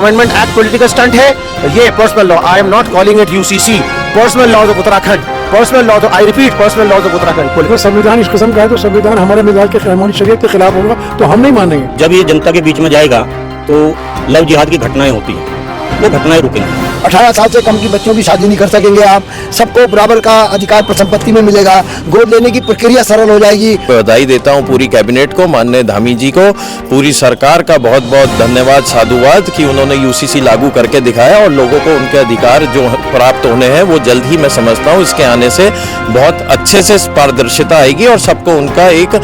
Amendment act political stunt है, ये personal law. I am not calling it UCC, personal laws of Uttarakhand, personal laws, I repeat, personal laws of Uttarakhand. अगर संविधान इस किस्म का है तो संविधान हमारे मिजाज के कानूनी शरीयत के खिलाफ होगा तो हम नहीं मानेंगे। जब ये जनता के बीच में जाएगा तो लव जिहाद की घटनाएं होती हैं, वो घटनाएं रुकेंगी। 18 साल से कम की बच्चों की शादी नहीं कर सकेंगे आप, सबको बराबर का अधिकार पर संपत्ति में मिलेगा, गोद लेने की प्रक्रिया सरल हो जाएगी। बधाई देता हूं पूरी कैबिनेट को, माननीय धामी जी को, पूरी सरकार का बहुत बहुत धन्यवाद, साधुवाद कि उन्होंने यूसीसी लागू करके दिखाया और लोगों को उनके अधिकार जो प्राप्त होने हैं वो जल्द ही, मैं समझता हूं इसके आने से बहुत अच्छे से पारदर्शिता आएगी और सबको उनका एक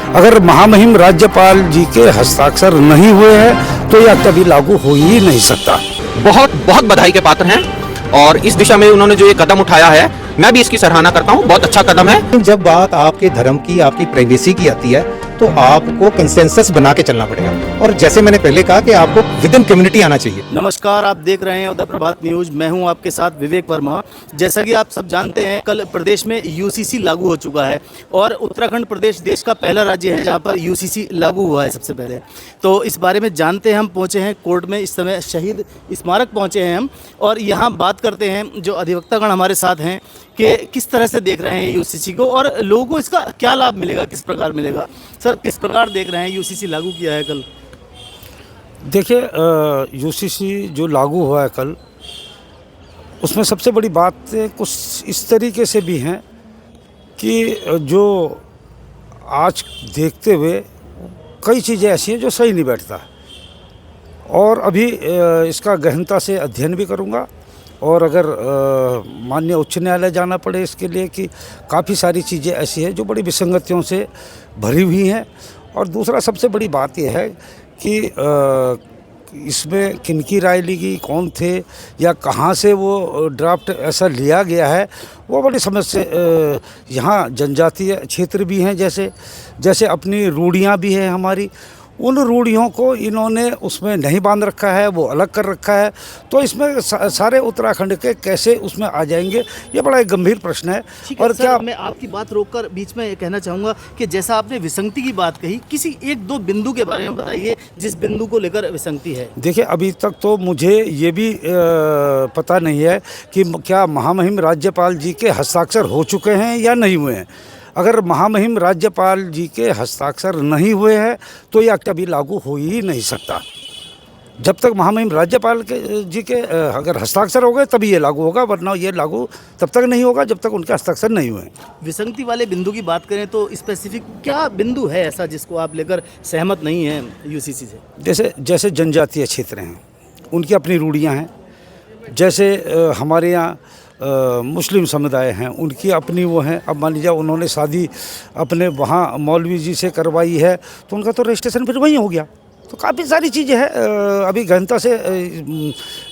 अगर महामहिम राज्यपाल जी के हस्ताक्षर नहीं हुए हैं तो यह कभी लागू हो ही नहीं सकता। बहुत बहुत बधाई के पात्र हैं और इस दिशा में उन्होंने जो ये कदम उठाया है, मैं भी इसकी सराहना करता हूं, बहुत अच्छा कदम है। जब बात आपके धर्म की, आपकी प्राइवेसी की आती है तो आपको कंसेंसस बना के चलना पड़ेगा और जैसे मैंने पहले कहा कि आपको विद इन कम्युनिटी आना चाहिए। नमस्कार, आप देख रहे हैं उदय प्रभात न्यूज। मैं हूं आपके साथ विवेक वर्मा। जैसा कि आप सब जानते हैं, कल प्रदेश में यूसीसी लागू हो चुका है और उत्तराखंड प्रदेश देश का पहला राज्य है जहां पर यूसीसी लागू हुआ है सबसे पहले। तो इस बारे में जानते हैं, हम पहुंचे हैं कोर्ट में, इस समय शहीद स्मारक पहुंचे हैं हम और यहाँ बात करते हैं जो अधिवक्तागण हमारे साथ हैं कि किस तरह से देख रहे हैं यूसीसी को और लोगों को इसका क्या लाभ मिलेगा, किस प्रकार मिलेगा। सर, किस प्रकार देख रहे हैं, यूसीसी लागू किया है कल? देखिए, यूसीसी जो लागू हुआ है कल, उसमें सबसे बड़ी बातें कुछ इस तरीके से भी हैं कि जो आज देखते हुए कई चीज़ें ऐसी हैं जो सही नहीं बैठता और अभी इसका गहनता से अध्ययन भी करूँगा और अगर माननीय उच्च न्यायालय जाना पड़े इसके लिए कि काफ़ी सारी चीज़ें ऐसी हैं जो बड़ी विसंगतियों से भरी हुई हैं। और दूसरा सबसे बड़ी बात यह है कि इसमें किनकी राय ली गई, कौन थे या कहाँ से वो ड्राफ्ट ऐसा लिया गया है, वो बड़ी समस्या। यहाँ जनजातीय क्षेत्र भी हैं, जैसे अपनी रूढ़ियाँ भी हैं हमारी, उन रूढ़ियों को इन्होंने उसमें नहीं बांध रखा है, वो अलग कर रखा है। तो इसमें सारे उत्तराखंड के कैसे उसमें आ जाएंगे, ये बड़ा एक गंभीर प्रश्न है। और क्या मैं आपकी बात रोककर बीच में ये कहना चाहूँगा कि जैसा आपने विसंगति की बात कही, किसी एक दो बिंदु के बारे में बताइए जिस बिंदु को लेकर विसंगति है। देखिए, अभी तक तो मुझे ये भी पता नहीं है कि क्या महामहिम राज्यपाल जी के हस्ताक्षर हो चुके हैं या नहीं हुए हैं। अगर महामहिम राज्यपाल जी के हस्ताक्षर नहीं हुए हैं तो यह कभी लागू हो ही नहीं सकता। जब तक महामहिम राज्यपाल जी के अगर हस्ताक्षर हो गए तभी ये लागू होगा, वरना ये लागू तब तक नहीं होगा जब तक उनके हस्ताक्षर नहीं हुए। विसंगति वाले बिंदु की बात करें तो स्पेसिफिक क्या बिंदु है ऐसा जिसको आप लेकर सहमत नहीं हैं यूसीसी से? जैसे जनजातीय क्षेत्र हैं, उनकी अपनी रूढ़ियाँ हैं। जैसे हमारे यहाँ मुस्लिम समुदाय हैं, उनकी अपनी वो हैं। अब मान लीजिए उन्होंने शादी अपने वहाँ मौलवी जी से करवाई है तो उनका तो रजिस्ट्रेशन फिर वहीं हो गया। तो काफ़ी सारी चीज़ें हैं, अभी गहनता से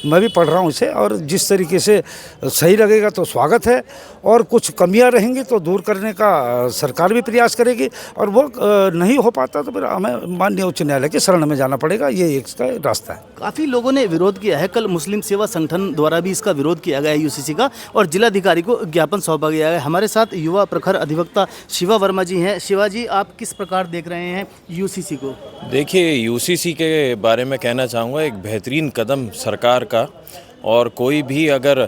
मैं भी पढ़ रहा हूँ इसे और जिस तरीके से सही लगेगा तो स्वागत है और कुछ कमियां रहेंगी तो दूर करने का सरकार भी प्रयास करेगी और वो नहीं हो पाता तो फिर हमें माननीय उच्च न्यायालय के शरण में जाना पड़ेगा। ये इसका रास्ता है। काफ़ी लोगों ने विरोध किया है, कल मुस्लिम सेवा संगठन द्वारा भी इसका विरोध किया गया है यूसीसी का और जिलाधिकारी को ज्ञापन सौंपा गया है। हमारे साथ युवा प्रखर अधिवक्ता शिवा वर्मा जी हैं। शिवा जी, आप किस प्रकार देख रहे हैं यूसीसी को? देखिए, यूसीसी के बारे में कहना चाहूँगा एक बेहतरीन कदम सरकार का। और कोई भी अगर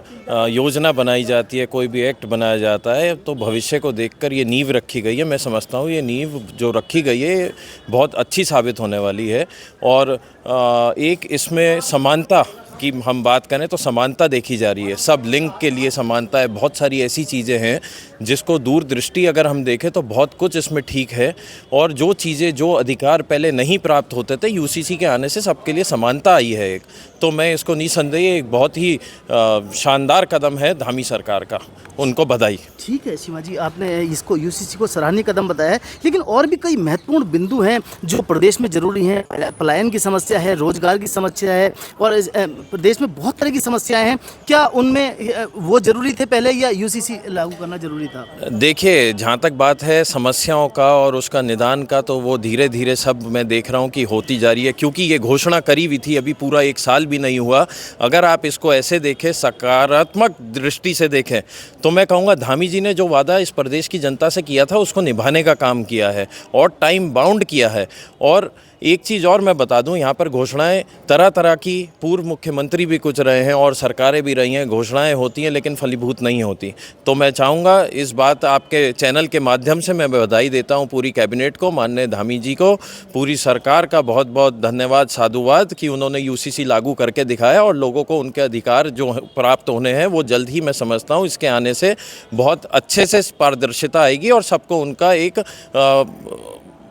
योजना बनाई जाती है, कोई भी एक्ट बनाया जाता है तो भविष्य को देखकर ये नींव रखी गई है। मैं समझता हूँ ये नींव जो रखी गई है बहुत अच्छी साबित होने वाली है और एक इसमें समानता की हम बात करें तो समानता देखी जा रही है, सब लिंग के लिए समानता है। बहुत सारी ऐसी चीज़ें हैं जिसको दूरदृष्टि अगर हम देखें तो बहुत कुछ इसमें ठीक है और जो चीज़ें, जो अधिकार पहले नहीं प्राप्त होते थे, यूसीसी के आने से सबके लिए समानता आई है एक। तो मैं इसको निसंदेह एक बहुत ही शानदार कदम है धामी सरकार का, उनको बधाई। ठीक है शिवाजी, आपने इसको यूसीसी को सराहनीय कदम बताया है, लेकिन और भी कई महत्वपूर्ण बिंदु हैं जो प्रदेश में जरूरी हैं। पलायन की समस्या है, रोजगार की समस्या है और प्रदेश में बहुत तरह की समस्याएं हैं। क्या उनमें वो जरूरी थे पहले या यूसीसी लागू करना जरूरी था? देखिए, जहाँ तक बात है समस्याओं का और उसका निदान का, तो वो धीरे धीरे सब मैं देख रहा हूँ कि होती जा रही है, क्योंकि ये घोषणा करी हुई थी, अभी पूरा 1 साल भी नहीं हुआ। अगर आप इसको ऐसे देखें, सकारात्मक दृष्टि से देखें, तो मैं कहूँगा धामी जी ने जो वादा इस प्रदेश की जनता से किया था उसको निभाने का काम किया है और टाइम बाउंड किया है। और एक चीज़ और मैं बता दूं, यहाँ पर घोषणाएं तरह तरह की, पूर्व मुख्यमंत्री भी कुछ रहे हैं और सरकारें भी रही हैं, घोषणाएं होती हैं लेकिन फलीभूत नहीं होती। तो मैं चाहूँगा इस बात आपके चैनल के माध्यम से मैं बधाई देता हूँ पूरी कैबिनेट को, माननीय धामी जी को, पूरी सरकार का बहुत बहुत धन्यवाद, साधुवाद कि उन्होंने यूसीसी लागू करके दिखाया और लोगों को उनके अधिकार जो प्राप्त होने हैं वो जल्द ही, मैं समझता हूँ इसके आने से बहुत अच्छे से पारदर्शिता आएगी और सबको उनका एक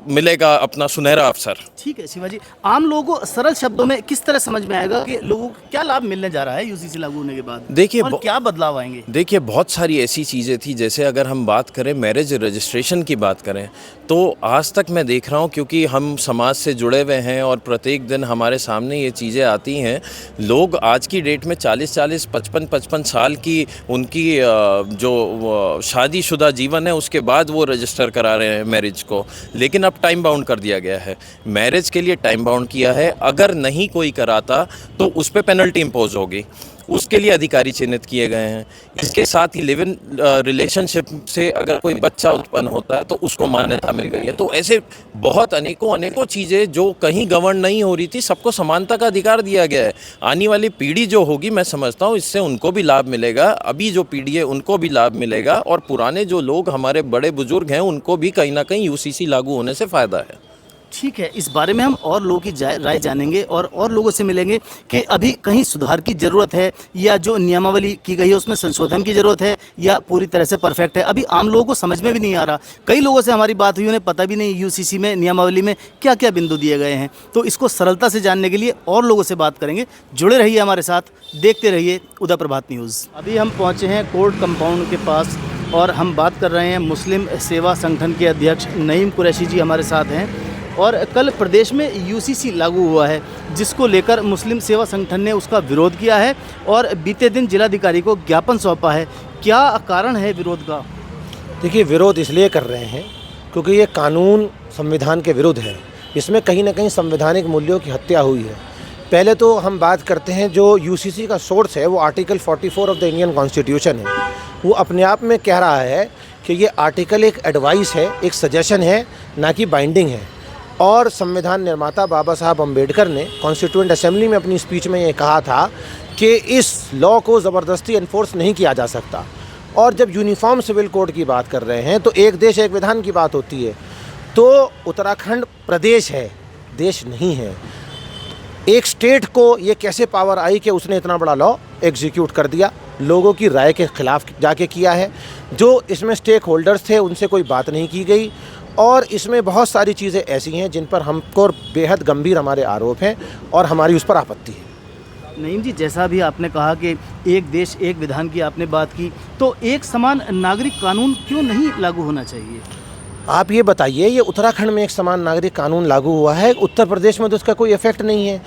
मिलेगा अपना सुनहरा अवसर। ठीक है शिवाजी, आम लोगों को सरल शब्दों में किस तरह समझ में आएगा कि लोगों को क्या लाभ मिलने जा रहा है यूसीसी लागू होने के बाद? देखिए, और क्या बदलाव आएंगे? देखिए, बहुत सारी ऐसी चीज़ें थी, जैसे अगर हम बात करें मैरिज रजिस्ट्रेशन की बात करें तो आज तक मैं देख रहा हूँ, क्योंकि हम समाज से जुड़े हुए हैं और प्रत्येक दिन हमारे सामने ये चीज़ें आती हैं, लोग आज की डेट में 40-40, 55-55 साल की उनकी जो शादीशुदा जीवन है उसके बाद वो रजिस्टर करा रहे हैं मैरिज को, लेकिन अब टाइम बाउंड कर दिया गया है। मैरिज के लिए टाइम बाउंड किया है, अगर नहीं कोई कराता तो उस पर पेनल्टी इम्पोज होगी, उसके लिए अधिकारी चिन्हित किए गए हैं। इसके साथ ही लिव इन रिलेशनशिप से अगर कोई बच्चा उत्पन्न होता है तो उसको मान्यता मिल गई है। तो ऐसे बहुत अनेकों चीज़ें जो कहीं गवर्न नहीं हो रही थी, सबको समानता का अधिकार दिया गया है। आने वाली पीढ़ी जो होगी, मैं समझता हूँ इससे उनको भी लाभ मिलेगा, अभी जो पीढ़ी है उनको भी लाभ मिलेगा और पुराने जो लोग हमारे बड़े बुजुर्ग हैं उनको भी कहीं ना कहीं यूसीसी लागू होने से फ़ायदा है। ठीक है, इस बारे में हम और लोगों की राय जानेंगे और लोगों से मिलेंगे कि अभी कहीं सुधार की ज़रूरत है या जो नियमावली की गई है उसमें संशोधन की ज़रूरत है या पूरी तरह से परफेक्ट है। अभी आम लोगों को समझ में भी नहीं आ रहा। कई लोगों से हमारी बात हुई, उन्हें पता भी नहीं यूसीसी में, नियमावली में क्या क्या बिंदु दिए गए हैं। तो इसको सरलता से जानने के लिए और लोगों से बात करेंगे। जुड़े रहिए हमारे साथ, देखते रहिए उदय प्रभात न्यूज़। अभी हम पहुँचे हैं कोर्ट कंपाउंड के पास और हम बात कर रहे हैं मुस्लिम सेवा संगठन के अध्यक्ष नईम कुरैशी जी हमारे साथ हैं। और कल प्रदेश में यूसीसी लागू हुआ है, जिसको लेकर मुस्लिम सेवा संगठन ने उसका विरोध किया है और बीते दिन जिलाधिकारी को ज्ञापन सौंपा है। क्या कारण है विरोध का? देखिए, विरोध इसलिए कर रहे हैं क्योंकि ये कानून संविधान के विरुद्ध है। इसमें कहीं ना कहीं संवैधानिक मूल्यों की हत्या हुई है। पहले तो हम बात करते हैं, जो यूसीसी का सोर्स है वो article 44 of the Indian constitution है। वो अपने आप में कह रहा है कि ये आर्टिकल एक एडवाइस है, एक सजेशन है, ना कि बाइंडिंग है। और संविधान निर्माता बाबा साहब अम्बेडकर ने कॉन्स्टिट्यूएंट असेंबली में अपनी स्पीच में ये कहा था कि इस लॉ को ज़बरदस्ती एनफोर्स नहीं किया जा सकता। और जब यूनिफॉर्म सिविल कोड की बात कर रहे हैं तो एक देश एक विधान की बात होती है। तो उत्तराखंड प्रदेश है, देश नहीं है। एक स्टेट को ये कैसे पावर आई कि उसने इतना बड़ा लॉ एग्जीक्यूट कर दिया, लोगों की राय के खिलाफ जाके किया है। जो इसमें स्टेक होल्डर्स थे उनसे कोई बात नहीं की गई और इसमें बहुत सारी चीज़ें ऐसी हैं जिन पर हमको बेहद गंभीर हमारे आरोप हैं और हमारी उस पर आपत्ति है। नईम जी, जैसा भी आपने कहा कि एक देश एक विधान की आपने बात की, तो एक समान नागरिक कानून क्यों नहीं लागू होना चाहिए? आप ये बताइए, ये उत्तराखंड में एक समान नागरिक कानून लागू हुआ है, उत्तर प्रदेश में तो उसका कोई इफेक्ट नहीं है।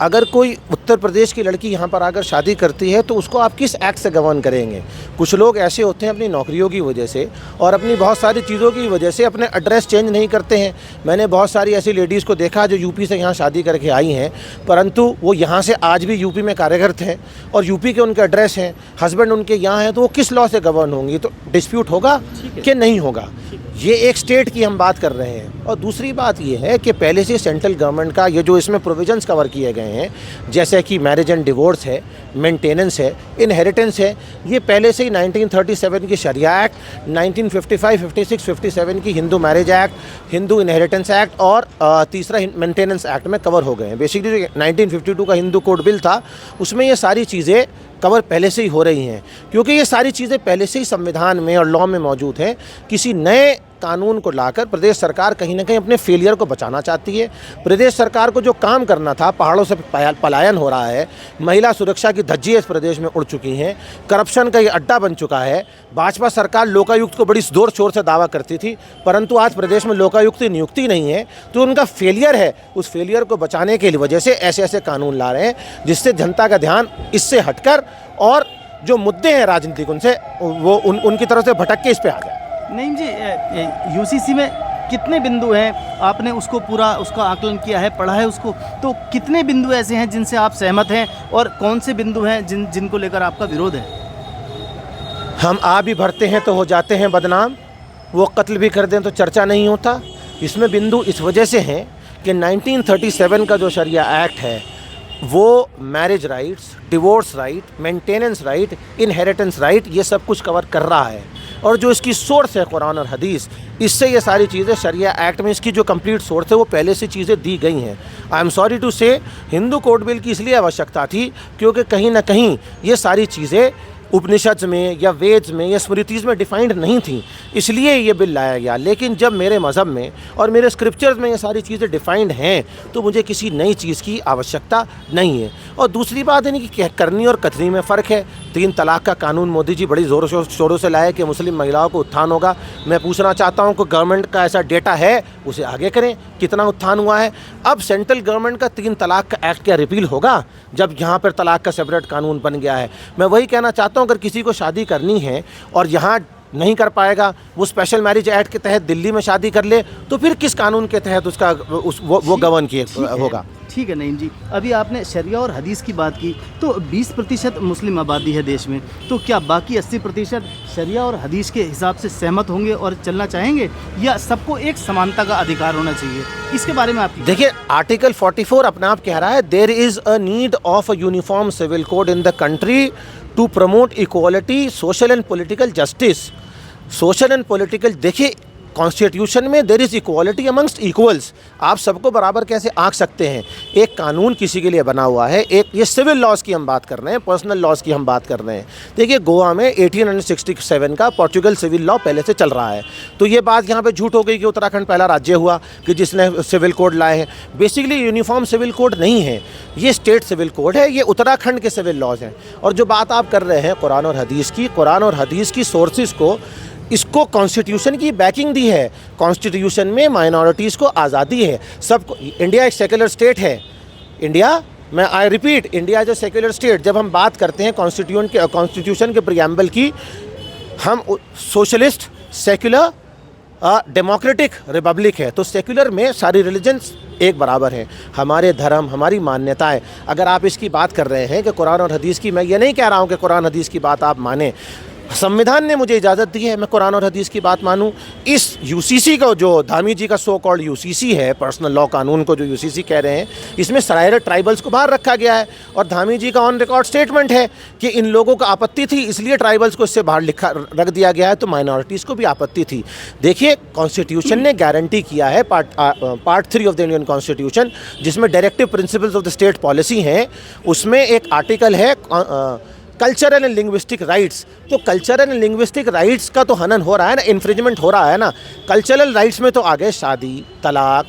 अगर कोई उत्तर प्रदेश की लड़की यहाँ पर आकर शादी करती है तो उसको आप किस एक्ट से गवर्न करेंगे? कुछ लोग ऐसे होते हैं अपनी नौकरियों की वजह से और अपनी बहुत सारी चीज़ों की वजह से अपने एड्रेस चेंज नहीं करते हैं। मैंने बहुत सारी ऐसी लेडीज़ को देखा जो यूपी से यहाँ शादी करके आई हैं, परंतु वो यहाँ से आज भी यूपी में कार्यरत हैं और यूपी के उनके एड्रेस हैं, हस्बैंड उनके यहाँ हैं, तो वो किस लॉ से गवर्न होंगी? तो डिस्प्यूट होगा कि नहीं होगा? ये एक स्टेट की हम बात कर रहे हैं। और दूसरी बात ये है कि पहले से सेंट्रल गवर्नमेंट का ये जो इसमें प्रोविजंस कवर किए गए हैं, जैसे कि मैरिज एंड डिवोर्स है, मेंटेनेंस है, इनहेरिटेंस है, ये पहले से ही 1937 की शरिया एक्ट, 1955, 56, 57 की Hindu marriage act, Hindu inheritance act और तीसरा मेंटेनेंस एक्ट में कवर हो गए हैं। बेसिकली जो 1952 का हिंदू कोड बिल था उसमें ये सारी चीज़ें कवर पहले से ही हो रही हैं, क्योंकि ये सारी चीज़ें पहले से ही संविधान में और लॉ में मौजूद हैं। किसी नए कानून को लाकर प्रदेश सरकार कहीं ना कहीं अपने फेलियर को बचाना चाहती है। प्रदेश सरकार को जो काम करना था, पहाड़ों से पलायन हो रहा है, महिला सुरक्षा की धज्जियां इस प्रदेश में उड़ चुकी हैं, करप्शन का ये अड्डा बन चुका है। भाजपा सरकार लोकायुक्त को बड़ी जोर शोर से दावा करती थी, परंतु आज प्रदेश में लोकायुक्त की नियुक्ति नहीं है, तो उनका फेलियर है। उस फेलियर को बचाने की वजह से ऐसे ऐसे कानून ला रहे हैं जिससे जनता का ध्यान इससे हटकर और जो मुद्दे हैं राजनीतिक उनसे वो उनकी तरफ से भटक के इस पे आ जाए। नहीं जी, यूसीसी में कितने बिंदु हैं? आपने उसको पूरा उसका आकलन किया है, पढ़ा है उसको, तो कितने बिंदु ऐसे हैं जिनसे आप सहमत हैं और कौन से बिंदु हैं जिनको लेकर आपका विरोध है? हम आ भी भरते हैं तो हो जाते हैं बदनाम, वो कत्ल भी कर दें तो चर्चा नहीं होता। इसमें बिंदु इस वजह से हैं कि 1937 का जो शरिया एक्ट है वो marriage rights, divorce right, maintenance right, inheritance right ये सब कुछ कवर कर रहा है। और जो इसकी सोर्स है कुरान और हदीस, इससे ये सारी चीज़ें शरिया एक्ट में इसकी जो कंप्लीट सोर्स है वो पहले से चीज़ें दी गई हैं। आई एम सॉरी टू से हिंदू कोड बिल की इसलिए आवश्यकता थी क्योंकि कहीं ना कहीं ये सारी चीज़ें उपनिषद में या वेद्स में या स्मृतिज़ में डिफाइंड नहीं थी, इसलिए ये बिल लाया गया। लेकिन जब मेरे मज़हब में और मेरे स्क्रिप्चर्स में ये सारी चीज़ें डिफाइंड हैं तो मुझे किसी नई चीज़ की आवश्यकता नहीं है। और दूसरी बात है कि करनी और कथनी में फ़र्क है। 3 तलाक़ का कानून मोदी जी बड़ी ज़ोरों शोरों से लाए कि मुस्लिम महिलाओं को उत्थान होगा। मैं पूछना चाहता हूँ कि गवर्नमेंट का ऐसा डेटा है, उसे आगे करें, कितना उत्थान हुआ है। अब सेंट्रल गवर्नमेंट का 3 तलाक़ का एक्ट क्या रिपील होगा जब यहाँ पर तलाक़ का सेपरेट कानून बन गया है? मैं वही कहना चाहता हूँ, अगर किसी को शादी करनी है और यहाँ नहीं कर पाएगा, वो स्पेशल मैरिज एक्ट के तहत दिल्ली में शादी कर ले, तो फिर किस कानून के तहत उसका वो गवर्न किए होगा? ठीक है नईम जी, अभी आपने शरिया और हदीस की बात की, तो 20% मुस्लिम आबादी है देश में, तो क्या बाकी 80% शरिया और हदीस के हिसाब से सहमत होंगे और चलना चाहेंगे, या सबको एक समानता का अधिकार होना चाहिए? इसके बारे में आप देखिए, आर्टिकल 44 अपने आप कह रहा है there is a need of a uniform civil code in the country to promote equality, social and political justice. Social and political, देखिए कॉन्स्टिट्यूशन में there is equality amongst equals. आप सबको बराबर कैसे आंक सकते हैं? एक कानून किसी के लिए बना हुआ है, एक ये सिविल लॉज की हम बात कर रहे हैं, पर्सनल लॉज की हम बात कर रहे हैं। देखिए, गोवा में 1867 का पोर्चुगल सिविल लॉ पहले से चल रहा है, तो ये बात यहाँ पे झूठ हो गई कि उत्तराखंड पहला राज्य हुआ कि जिसने सिविल कोड लाए हैं। बेसिकली यूनिफॉर्म सिविल कोड नहीं है, ये स्टेट सिविल कोड है, ये उत्तराखंड के सिविल लॉज हैं। और जो बात आप कर रहे हैं कुरान और हदीस की, कुरान और हदीस की सोर्सेज को, इसको कॉन्स्टिट्यूशन की बैकिंग दी है। कॉन्स्टिट्यूशन में माइनॉरिटीज़ को आज़ादी है, सबको। इंडिया एक सेक्युलर स्टेट है। I repeat, India is a secular state. जब हम बात करते हैं कॉन्स्टिट्यूशन के प्रियम्बल की, हम सोशलिस्ट, सेक्युलर, डेमोक्रेटिक रिपब्लिक है, तो सेक्युलर में सारी रिलीजन्स एक बराबर हैं। हमारे धर्म, हमारी मान्यताएं, अगर आप इसकी बात कर रहे हैं कि कुरान और हदीस की, मैं ये नहीं कह रहा हूँ कि कुरान हदीस की बात आप माने, संविधान ने मुझे इजाज़त दी है मैं कुरान और हदीस की बात मानूं। इस यूसीसी का, जो धामी जी का सो कॉल्ड यूसीसी है, पर्सनल लॉ कानून को जो यूसीसी कह रहे हैं, इसमें सरायर ट्राइबल्स को बाहर रखा गया है। और धामी जी का ऑन रिकॉर्ड स्टेटमेंट है कि इन लोगों को आपत्ति थी, इसलिए ट्राइबल्स को इससे बाहर रख दिया गया है, तो माइनॉरिटीज़ को भी आपत्ति थी। देखिए, कॉन्स्टिट्यूशन ने गारंटी किया है, part 3 of the Indian constitution, जिसमें directive principles of the state policy हैं, उसमें एक आर्टिकल है कल्चरल एंड लिंग्विस्टिक राइट्स। तो कल्चरल एंड लिंग्विस्टिक राइट्स का तो हनन हो रहा है ना, इन्फ्रिंजमेंट हो रहा है ना। कल्चरल राइट्स में तो आ गए शादी, तलाक,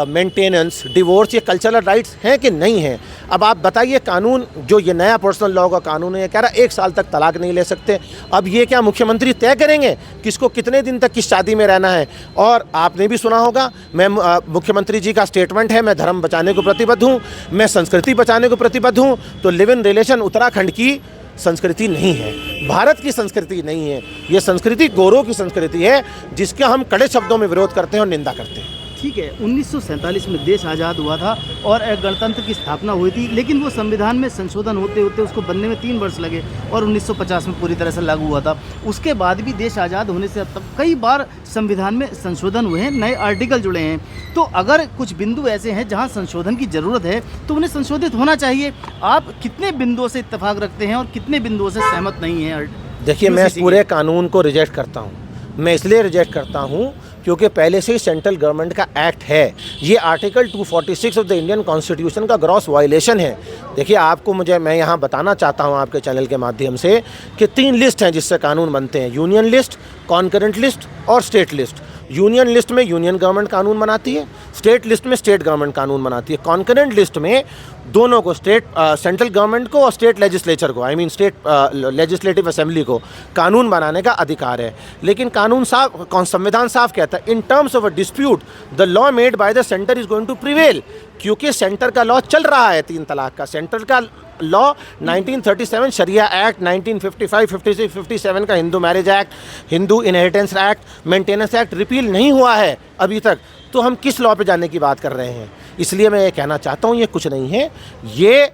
मेंटेनेंस, डिवोर्स, ये कल्चरल राइट्स हैं कि नहीं हैं? अब आप बताइए, कानून जो ये नया पर्सनल लॉ का कानून है, ये कह रहा है 1 साल तक तलाक नहीं ले सकते। अब ये क्या मुख्यमंत्री तय करेंगे किसको कितने दिन तक किस शादी में रहना है? और आपने भी सुना होगा, मैं मुख्यमंत्री जी का स्टेटमेंट है, मैं धर्म बचाने को प्रतिबद्ध हूँ, मैं संस्कृति बचाने को प्रतिबद्ध हूँ। तो लिव इन रिलेशन उत्तराखंड की संस्कृति नहीं है, भारत की संस्कृति नहीं है, ये संस्कृति गोरों की संस्कृति है, जिसका हम कड़े शब्दों में विरोध करते हैं और निंदा करते हैं। ठीक है, 1947 में देश आज़ाद हुआ था और गणतंत्र की स्थापना हुई थी, लेकिन वो संविधान में संशोधन होते होते उसको बनने में 3 वर्ष लगे और 1950 में पूरी तरह से लागू हुआ था। उसके बाद भी देश आज़ाद होने से अब तक कई बार संविधान में संशोधन हुए हैं, नए आर्टिकल जुड़े हैं। तो अगर कुछ बिंदु ऐसे हैं जहाँ संशोधन की ज़रूरत है तो उन्हें संशोधित होना चाहिए। आप कितने बिंदुओं से इत्तेफाक रखते हैं और कितने बिंदुओं से सहमत नहीं हैं? देखिए, मैं इस पूरे कानून को रिजेक्ट करता हूँ। मैं इसलिए रिजेक्ट करता हूँ क्योंकि पहले से ही सेंट्रल गवर्नमेंट का एक्ट है। ये article 246 of the Indian constitution का ग्रॉस वायलेशन है। देखिए, मैं यहाँ बताना चाहता हूँ आपके चैनल के माध्यम से कि 3 लिस्ट हैं जिससे कानून बनते हैं: यूनियन लिस्ट, कॉन्करेंट लिस्ट और स्टेट लिस्ट। यूनियन लिस्ट में यूनियन गवर्नमेंट कानून बनाती है, स्टेट लिस्ट में स्टेट गवर्नमेंट कानून बनाती है। कॉन्करेंट लिस्ट में दोनों को, सेंट्रल गवर्नमेंट को और स्टेट लेजिस्लेचर को, I mean state legislative assembly को कानून बनाने का अधिकार है। लेकिन संविधान साफ कहता है, in terms of a dispute the law made by the centre is going to prevail. क्योंकि सेंटर का लॉ चल रहा है 3 तलाक का। सेंटर का लॉ 1937 शरिया एक्ट, 1955, 56, 57 का Hindu marriage act, Hindu inheritance act, maintenance act repeal नहीं हुआ है अभी तक। तो हम किस लॉ पे जाने की बात कर रहे हैं? इसलिए मैं ये कहना चाहता हूँ, ये कुछ नहीं है, ये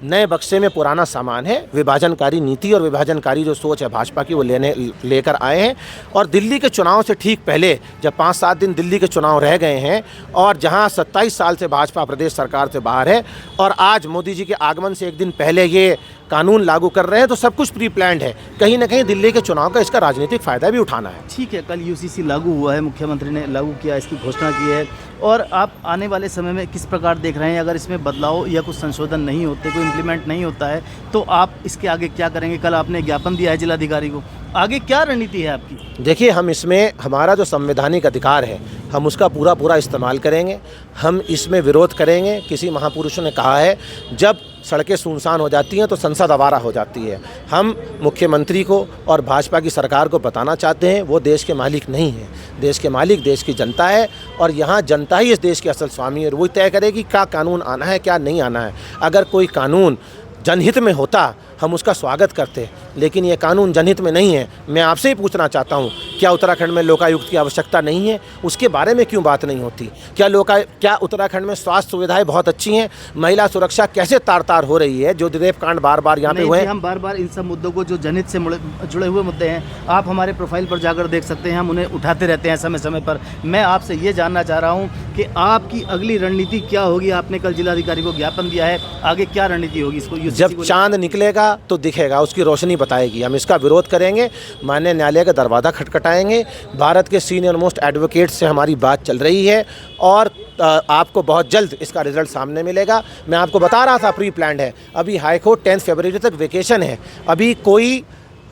नए बक्से में पुराना सामान है। विभाजनकारी नीति और विभाजनकारी जो सोच है भाजपा की वो लेकर आए हैं। और दिल्ली के चुनाव से ठीक पहले जब 5-7 दिन दिल्ली के चुनाव रह गए हैं और जहां 27 साल से भाजपा प्रदेश सरकार से बाहर है और आज मोदी जी के आगमन से एक दिन पहले ये कानून लागू कर रहे हैं, तो सब कुछ प्री प्लान्ड है। कहीं ना कहीं दिल्ली के चुनाव का इसका राजनीतिक फ़ायदा भी उठाना है। ठीक है, कल यूसीसी लागू हुआ है, मुख्यमंत्री ने लागू किया, इसकी घोषणा की है। और आप आने वाले समय में किस प्रकार देख रहे हैं? अगर इसमें बदलाव या कुछ संशोधन नहीं होते, कोई इम्प्लीमेंट नहीं होता है, तो आप इसके आगे क्या करेंगे? कल आपने ज्ञापन दिया है जिलाधिकारी को, आगे क्या रणनीति है आपकी? देखिए, हम इसमें हमारा जो संवैधानिक अधिकार है हम उसका पूरा इस्तेमाल करेंगे। हम इसमें विरोध करेंगे। किसी महापुरुषों ने कहा है, जब सड़कें सुनसान हो जाती हैं तो संसद आवारा हो जाती है। हम मुख्यमंत्री को और भाजपा की सरकार को बताना चाहते हैं वो देश के मालिक नहीं है। देश के मालिक देश की जनता है और यहाँ जनता ही इस देश की असल स्वामी है। वही तय करेगी क्या कानून आना है, क्या नहीं आना है। अगर कोई कानून जनहित में होता हम उसका स्वागत करते, लेकिन ये कानून जनहित में नहीं है। मैं आपसे ही पूछना चाहता हूँ, क्या उत्तराखंड में लोकायुक्त की आवश्यकता नहीं है? उसके बारे में क्यों बात नहीं होती? क्या उत्तराखंड में स्वास्थ्य सुविधाएं बहुत अच्छी हैं? महिला सुरक्षा कैसे तार हो रही है? जो रेप कांड बार यहाँ पे हुए हैं। हम बार इन सब मुद्दों को, जो जनहित से जुड़े हुए मुद्दे हैं, आप हमारे प्रोफाइल पर जाकर देख सकते हैं। हम उन्हें उठाते रहते हैं समय समय पर। मैं आपसे ये जानना चाह रहा हूँ कि आपकी अगली रणनीति क्या होगी? आपने कल जिलाधिकारी को ज्ञापन दिया है, आगे क्या रणनीति होगी इसको? जब चांद निकलेगा तो दिखेगा, उसकी रोशनी बताएगी। हम इसका विरोध करेंगे, माननीय न्यायालय का दरवाज़ा खटखटाएंगे। भारत के सीनियर मोस्ट एडवोकेट से हमारी बात चल रही है और आपको बहुत जल्द इसका रिजल्ट सामने मिलेगा। मैं आपको बता रहा था प्री प्लान्ड है। अभी हाई कोर्ट 10 फरवरी तक वेकेशन है, अभी कोई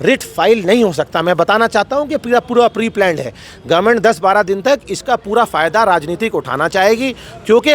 रिट फाइल नहीं हो सकता। मैं बताना चाहता हूं कि पूरा प्री प्लान्ड है। गवर्नमेंट 10-12 दिन तक इसका पूरा फ़ायदा राजनीतिक उठाना चाहेगी, क्योंकि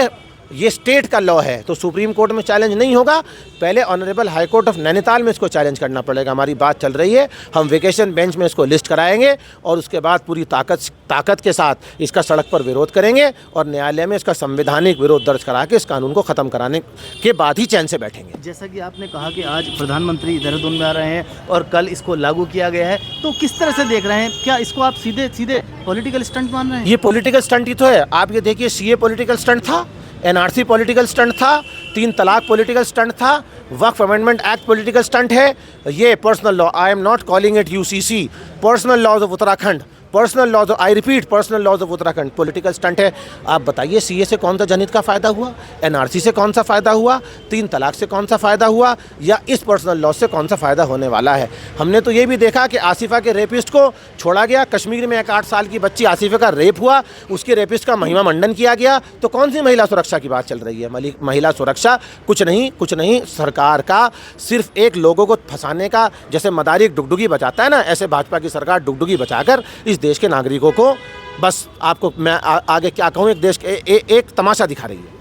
ये स्टेट का लॉ है। तो सुप्रीम कोर्ट में चैलेंज नहीं होगा, पहले honourable high court of Nainital में इसको चैलेंज करना पड़ेगा। हमारी बात चल रही है, हम वेकेशन बेंच में इसको लिस्ट कराएंगे और उसके बाद पूरी ताकत के साथ इसका सड़क पर विरोध करेंगे और न्यायालय में इसका संवैधानिक विरोध दर्ज करा के इस कानून को ख़त्म कराने के बाद ही चैन से बैठेंगे। जैसा कि आपने कहा कि आज प्रधानमंत्री देहरादून में आ रहे हैं और कल इसको लागू किया गया है, तो किस तरह से देख रहे हैं? क्या इसको आप सीधे पॉलिटिकल स्टंट मान रहे हैं? ये पॉलिटिकल स्टंट ही तो है। आप ये देखिए, सीए पॉलिटिकल स्टंट था, एनआरसी पॉलिटिकल स्टंट था, 3 तलाक पॉलिटिकल स्टंट था, वक्फ अमेंडमेंट एक्ट पॉलिटिकल स्टंट है। ये personal law, I am not calling it UCC, personal laws of Uttarakhand, personal laws, I repeat, personal laws of Uttarakhand political stunt है। आप बताइए, सीए से कौन सा जनहित का फ़ायदा हुआ? एनआरसी से कौन सा फ़ायदा हुआ? 3 तलाक से कौन सा फ़ायदा हुआ? या इस पर्सनल लॉ से कौन सा फ़ायदा होने वाला है? हमने तो ये भी देखा कि आसिफा के रेपिस्ट को छोड़ा गया। कश्मीर में एक 8 साल की बच्ची आसिफा का रेप हुआ, उसके रेपिस्ट का महिमा मंडन किया गया। तो कौन सी महिला सुरक्षा की बात चल रही है? महिला सुरक्षा कुछ नहीं। सरकार का सिर्फ एक लोगों को फंसाने का, जैसे मदारी एक डुगडुगी बचाता है ना, ऐसे भाजपा की सरकार डुगडुगी बचाकर इस देश के नागरिकों को, बस आपको मैं आगे क्या कहूँ, एक देश के एक तमाशा दिखा रही है।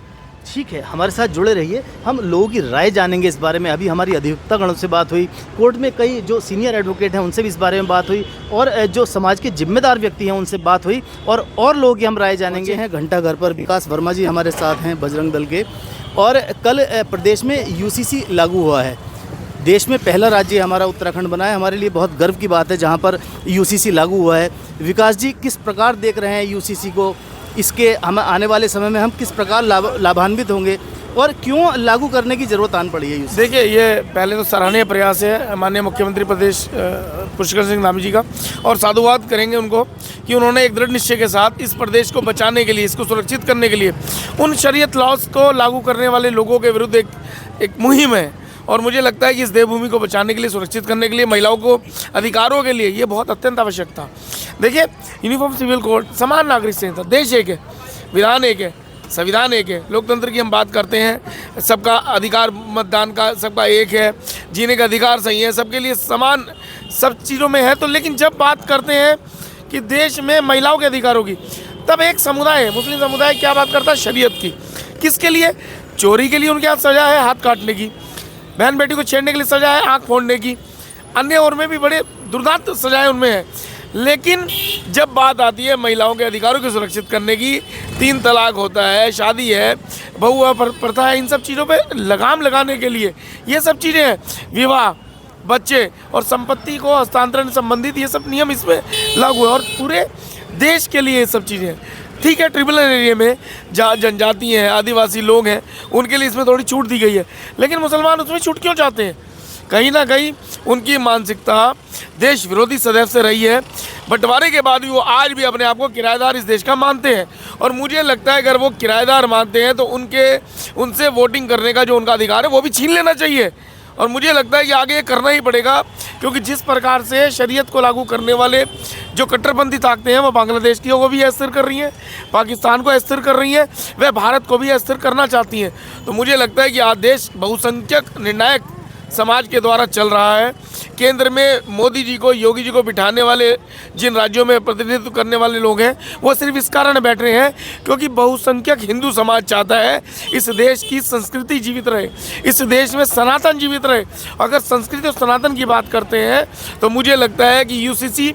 ठीक है, हमारे साथ जुड़े रहिए, हम लोगों की राय जानेंगे इस बारे में। अभी हमारी अधिवक्तागणों से बात हुई, कोर्ट में कई जो सीनियर एडवोकेट हैं उनसे भी इस बारे में बात हुई और जो समाज के जिम्मेदार व्यक्ति हैं उनसे बात हुई और लोगों की हम राय जानेंगे। हैं घंटाघर पर विकास वर्मा जी हमारे साथ हैं बजरंग दल के। और कल प्रदेश में यूसीसी लागू हुआ है। देश में पहला राज्य हमारा उत्तराखंड बना है, हमारे लिए बहुत गर्व की बात है जहाँ पर यूसीसी लागू हुआ है। विकास जी, किस प्रकार देख रहे हैं यूसीसी को? इसके हम आने वाले समय में हम किस प्रकार लाभान्वित होंगे और क्यों लागू करने की ज़रूरत आन पड़ी है यूसीसी? देखिए, ये पहले तो सराहनीय प्रयास है माननीय मुख्यमंत्री प्रदेश पुष्कर सिंह धामी जी का, और साधुवाद करेंगे उनको कि उन्होंने एक दृढ़ निश्चय के साथ इस प्रदेश को बचाने के लिए, इसको सुरक्षित करने के लिए उन शरीयत लॉज को लागू करने वाले लोगों के विरुद्ध एक मुहिम है। और मुझे लगता है कि इस देवभूमि को बचाने के लिए, सुरक्षित करने के लिए, महिलाओं को अधिकारों के लिए ये बहुत अत्यंत आवश्यक था। देखिए, यूनिफॉर्म सिविल कोड, समान नागरिक संहिता, देश एक है, विधान एक है, संविधान एक है। लोकतंत्र की हम बात करते हैं, सबका अधिकार मतदान का सबका एक है, जीने का अधिकार सही है, सबके लिए समान सब चीज़ों में है। तो लेकिन जब बात करते हैं कि देश में महिलाओं के अधिकारों की, तब एक समुदाय है, मुस्लिम समुदाय, क्या बात करता है? शरीयत की। किसके लिए? चोरी के लिए उनके हाथ सजा है हाथ काटने की, बहन बेटी को छेड़ने के लिए सजा है आँख फोड़ने की, अन्य और में भी बड़े दुर्दांत सजाएं उनमें है। लेकिन जब बात आती है महिलाओं के अधिकारों को सुरक्षित करने की, 3 तलाक होता है, शादी है, बहुविवाह प्रथा है, इन सब चीज़ों पे लगाम लगाने के लिए ये सब चीज़ें हैं, विवाह, बच्चे और संपत्ति को हस्तांतरण संबंधित ये सब नियम इसमें लागू है और पूरे देश के लिए ये सब चीज़ें हैं। ठीक है, ट्रिब्यूनल एरिया में जहाँ जनजाति हैं, आदिवासी लोग हैं, उनके लिए इसमें थोड़ी छूट दी गई है, लेकिन मुसलमान उसमें छूट क्यों चाहते हैं? कहीं ना कहीं उनकी मानसिकता देश विरोधी सदैव से रही है। बंटवारे के बाद भी वो आज भी अपने आप को किराएदार इस देश का मानते हैं, और मुझे लगता है अगर वो किराएदार मानते हैं तो उनसे वोटिंग करने का जो उनका अधिकार है वो भी छीन लेना चाहिए। और मुझे लगता है कि आगे ये करना ही पड़ेगा, क्योंकि जिस प्रकार से शरीयत को लागू करने वाले जो कट्टरपंथी ताकतें हैं वो बांग्लादेश की को भी अस्थिर कर रही हैं, पाकिस्तान को अस्थिर कर रही हैं, वह भारत को भी अस्थिर करना चाहती हैं। तो मुझे लगता है कि आज देश बहुसंख्यक निर्णायक समाज के द्वारा चल रहा है। केंद्र में मोदी जी को, योगी जी को बिठाने वाले जिन राज्यों में प्रतिनिधित्व करने वाले लोग हैं वो सिर्फ इस कारण बैठ रहे हैं क्योंकि बहुसंख्यक हिंदू समाज चाहता है इस देश की संस्कृति जीवित रहे, इस देश में सनातन जीवित रहे। अगर संस्कृति और सनातन की बात करते हैं तो मुझे लगता है कि यूसीसी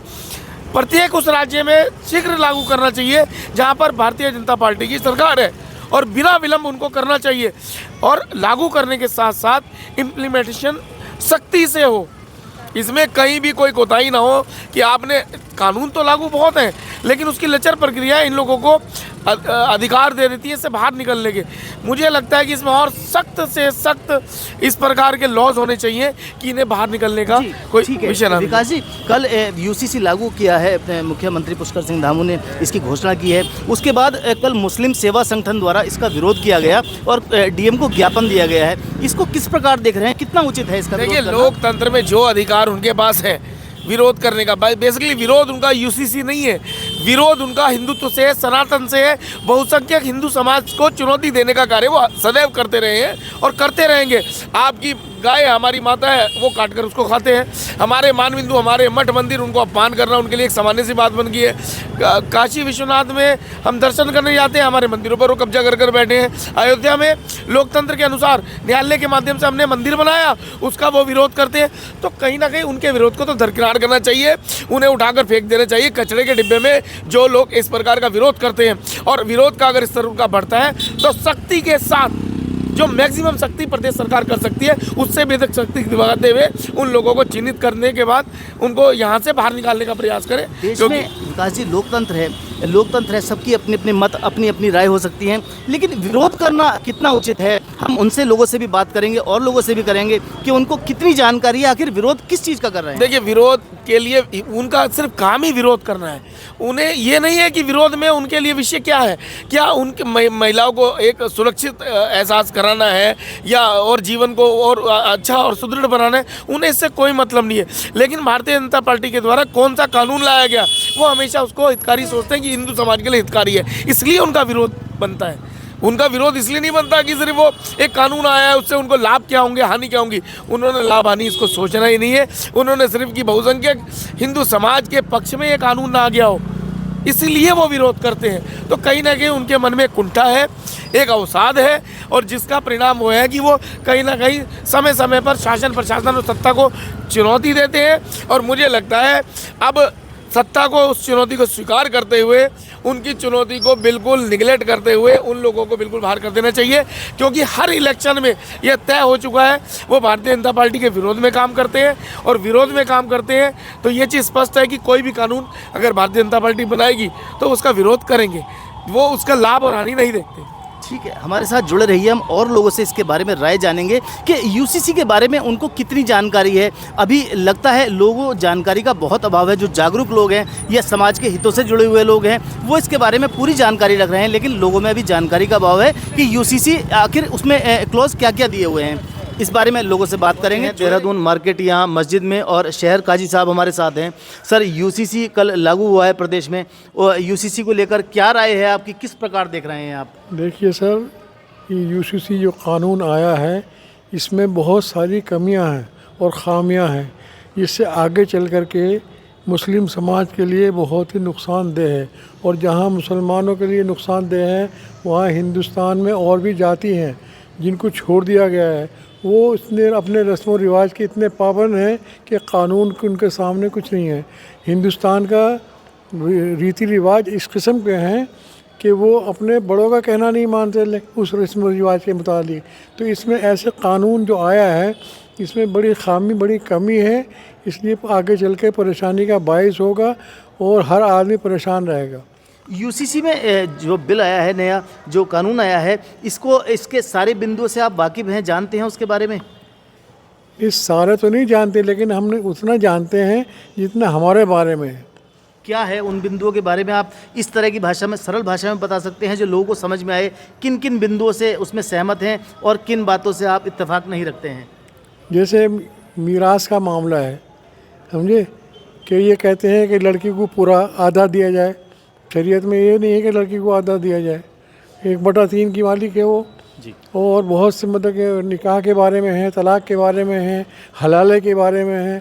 प्रत्येक उस राज्य में शीघ्र लागू करना चाहिए जहाँ पर भारतीय जनता पार्टी की सरकार है, और बिना विलंब उनको करना चाहिए। और लागू करने के साथ साथ इम्प्लीमेंटेशन सख्ती से हो, इसमें कहीं भी कोई कोताही ना हो कि आपने कानून तो लागू बहुत हैं लेकिन उसकी लचर प्रक्रिया इन लोगों को अधिकार दे देती है इससे बाहर निकलने के। मुझे लगता है कि इसमें और सख्त से सख्त इस प्रकार के लॉज होने चाहिए कि इन्हें बाहर निकलने का कोई विषय ना। विकास जी, कल यूसीसी लागू किया है, मुख्यमंत्री पुष्कर सिंह धामू ने इसकी घोषणा की है। उसके बाद कल मुस्लिम सेवा संगठन द्वारा इसका विरोध किया गया और डीएम को ज्ञापन दिया गया है। इसको किस प्रकार देख रहे हैं, कितना उचित है इसका? देखिए, लोकतंत्र में जो अधिकार उनके पास है विरोध करने का, बेसिकली विरोध उनका यूसीसी नहीं है, विरोध उनका हिंदुत्व से है, सनातन से है। बहुसंख्यक हिंदू समाज को चुनौती देने का कार्य वो सदैव करते रहे हैं और करते रहेंगे। आपकी गाय हमारी माता है, वो काट कर उसको खाते हैं। हमारे मानबिंदु, हमारे मठ मंदिर, उनको अपमान करना उनके लिए एक सामान्य सी बात बन गई है। काशी विश्वनाथ में हम दर्शन करने जाते हैं, हमारे मंदिरों पर वो कब्जा कर कर बैठे हैं। अयोध्या में लोकतंत्र के अनुसार न्यायालय के माध्यम से हमने मंदिर बनाया, उसका वो विरोध करते हैं। तो कहीं ना कहीं उनके विरोध को तो दरकिनार करना चाहिए, उन्हें उठाकर फेंक देना चाहिए कचरे के डिब्बे में जो लोग इस प्रकार का विरोध करते हैं। और विरोध का अगर स्तर उनका बढ़ता है तो सख्ती के साथ, जो मैक्सिमम शक्ति प्रदेश सरकार कर सकती है उससे भी अधिक शक्ति दिखाते हुए उन लोगों को चिन्हित करने के बाद उनको यहाँ से बाहर निकालने का प्रयास करें। देश में विकास जी लोकतंत्र है, सबकी अपनी अपनी मत, अपनी अपनी राय हो सकती है, लेकिन विरोध करना कितना उचित है? हम उनसे लोगों से भी बात करेंगे और लोगों से भी करेंगे कि उनको कितनी जानकारी है, आखिर विरोध किस चीज़ का कर रहे हैं। देखिए, विरोध के लिए उनका सिर्फ काम ही विरोध करना है। उन्हें ये नहीं है कि विरोध में उनके लिए विषय क्या है, क्या उनके महिलाओं को एक सुरक्षित एहसास कराना है या और जीवन को और अच्छा और सुदृढ़ बनाना है, उन्हें इससे कोई मतलब नहीं है। लेकिन भारतीय जनता पार्टी के द्वारा कौन सा कानून लाया गया वो हमेशा उसको हितकारी सोचते हैं कि हिंदू समाज के लिए हितकारी है, इसलिए उनका विरोध बनता है। उनका विरोध इसलिए नहीं बनता कि सिर्फ वो एक कानून आया है उससे उनको लाभ क्या होंगे, हानि क्या होंगी। उन्होंने लाभ हानि इसको सोचना ही नहीं है। उन्होंने सिर्फ कि बहुसंख्यक हिंदू समाज के पक्ष में ये कानून ना आ गया हो, इसलिए वो विरोध करते हैं। तो कहीं ना कहीं उनके मन में कुंठा है, एक अवसाद है, और जिसका परिणाम वो है कि वो कहीं ना कहीं समय समय पर शासन प्रशासन और सत्ता को चुनौती देते हैं। और मुझे लगता है अब सत्ता को उस चुनौती को स्वीकार करते हुए, उनकी चुनौती को बिल्कुल निगलेक्ट करते हुए उन लोगों को बिल्कुल बाहर कर देना चाहिए, क्योंकि हर इलेक्शन में यह तय हो चुका है वो भारतीय जनता पार्टी के विरोध में काम करते हैं। और विरोध में काम करते हैं तो ये चीज़ स्पष्ट है कि कोई भी कानून अगर भारतीय जनता पार्टी बनाएगी तो उसका विरोध करेंगे, वो उसका लाभ और हानि नहीं देखते। ठीक है, हमारे साथ जुड़े रहिए, हम और लोगों से इसके बारे में राय जानेंगे कि यूसीसी के बारे में उनको कितनी जानकारी है। अभी लगता है लोगों जानकारी का बहुत अभाव है। जो जागरूक लोग हैं या समाज के हितों से जुड़े हुए लोग हैं वो इसके बारे में पूरी जानकारी रख रहे हैं, लेकिन लोगों में अभी जानकारी का अभाव है कि यूसीसी आखिर उसमें क्लॉज क्या क्या दिए हुए हैं। इस बारे में लोगों से बात करेंगे। देहरादून मार्केट यहाँ मस्जिद में, और शहर काजी साहब हमारे साथ हैं। सर, यूसीसी कल लागू हुआ है प्रदेश में, और यूसीसी को लेकर क्या राय है आपकी, किस प्रकार देख रहे हैं आप? देखिए सर, ये यूसीसी जो कानून आया है इसमें बहुत सारी कमियां हैं और ख़ामियां हैं। इससे आगे चल कर के मुस्लिम समाज के लिए बहुत ही नुकसानदेह है, और जहां मुसलमानों के लिए नुकसानदेह है वहां हिंदुस्तान में और भी जाति हैं जिनको छोड़ दिया गया है। वो इतने अपने रस्म व रिवाज के इतने पाबंद हैं कि कानून उनके सामने कुछ नहीं है। हिंदुस्तान का रीति रिवाज इस किस्म के हैं कि वो अपने बड़ों का कहना नहीं मानते उस रस्म व रिवाज के मुताबिक। तो इसमें ऐसे कानून जो आया है इसमें बड़ी खामी, बड़ी कमी है, इसलिए आगे चल के परेशानी का बायस होगा और हर आदमी परेशान रहेगा। यूसीसी में जो बिल आया है, नया जो कानून आया है, इसके सारे बिंदुओं से आप वाकिफ़ हैं, जानते हैं उसके बारे में? इस सारे तो नहीं जानते, लेकिन हमने उतना जानते हैं जितना हमारे बारे में है। क्या है उन बिंदुओं के बारे में आप इस तरह की भाषा में, सरल भाषा में बता सकते हैं जो लोगों को समझ में आए? किन किन बिंदुओं से उसमें सहमत हैं और किन बातों से आप इत्तेफाक नहीं रखते हैं? जैसे मीरास का मामला है, समझे, कि ये कहते हैं कि लड़की को पूरा आधा दिया जाए। शरीयत में ये नहीं है कि लड़की को आधा दिया जाए, 1/3 की मालिक है वो जी। और बहुत से मतलब कि निकाह के बारे में है, तलाक के बारे में है, हलाले के बारे में है,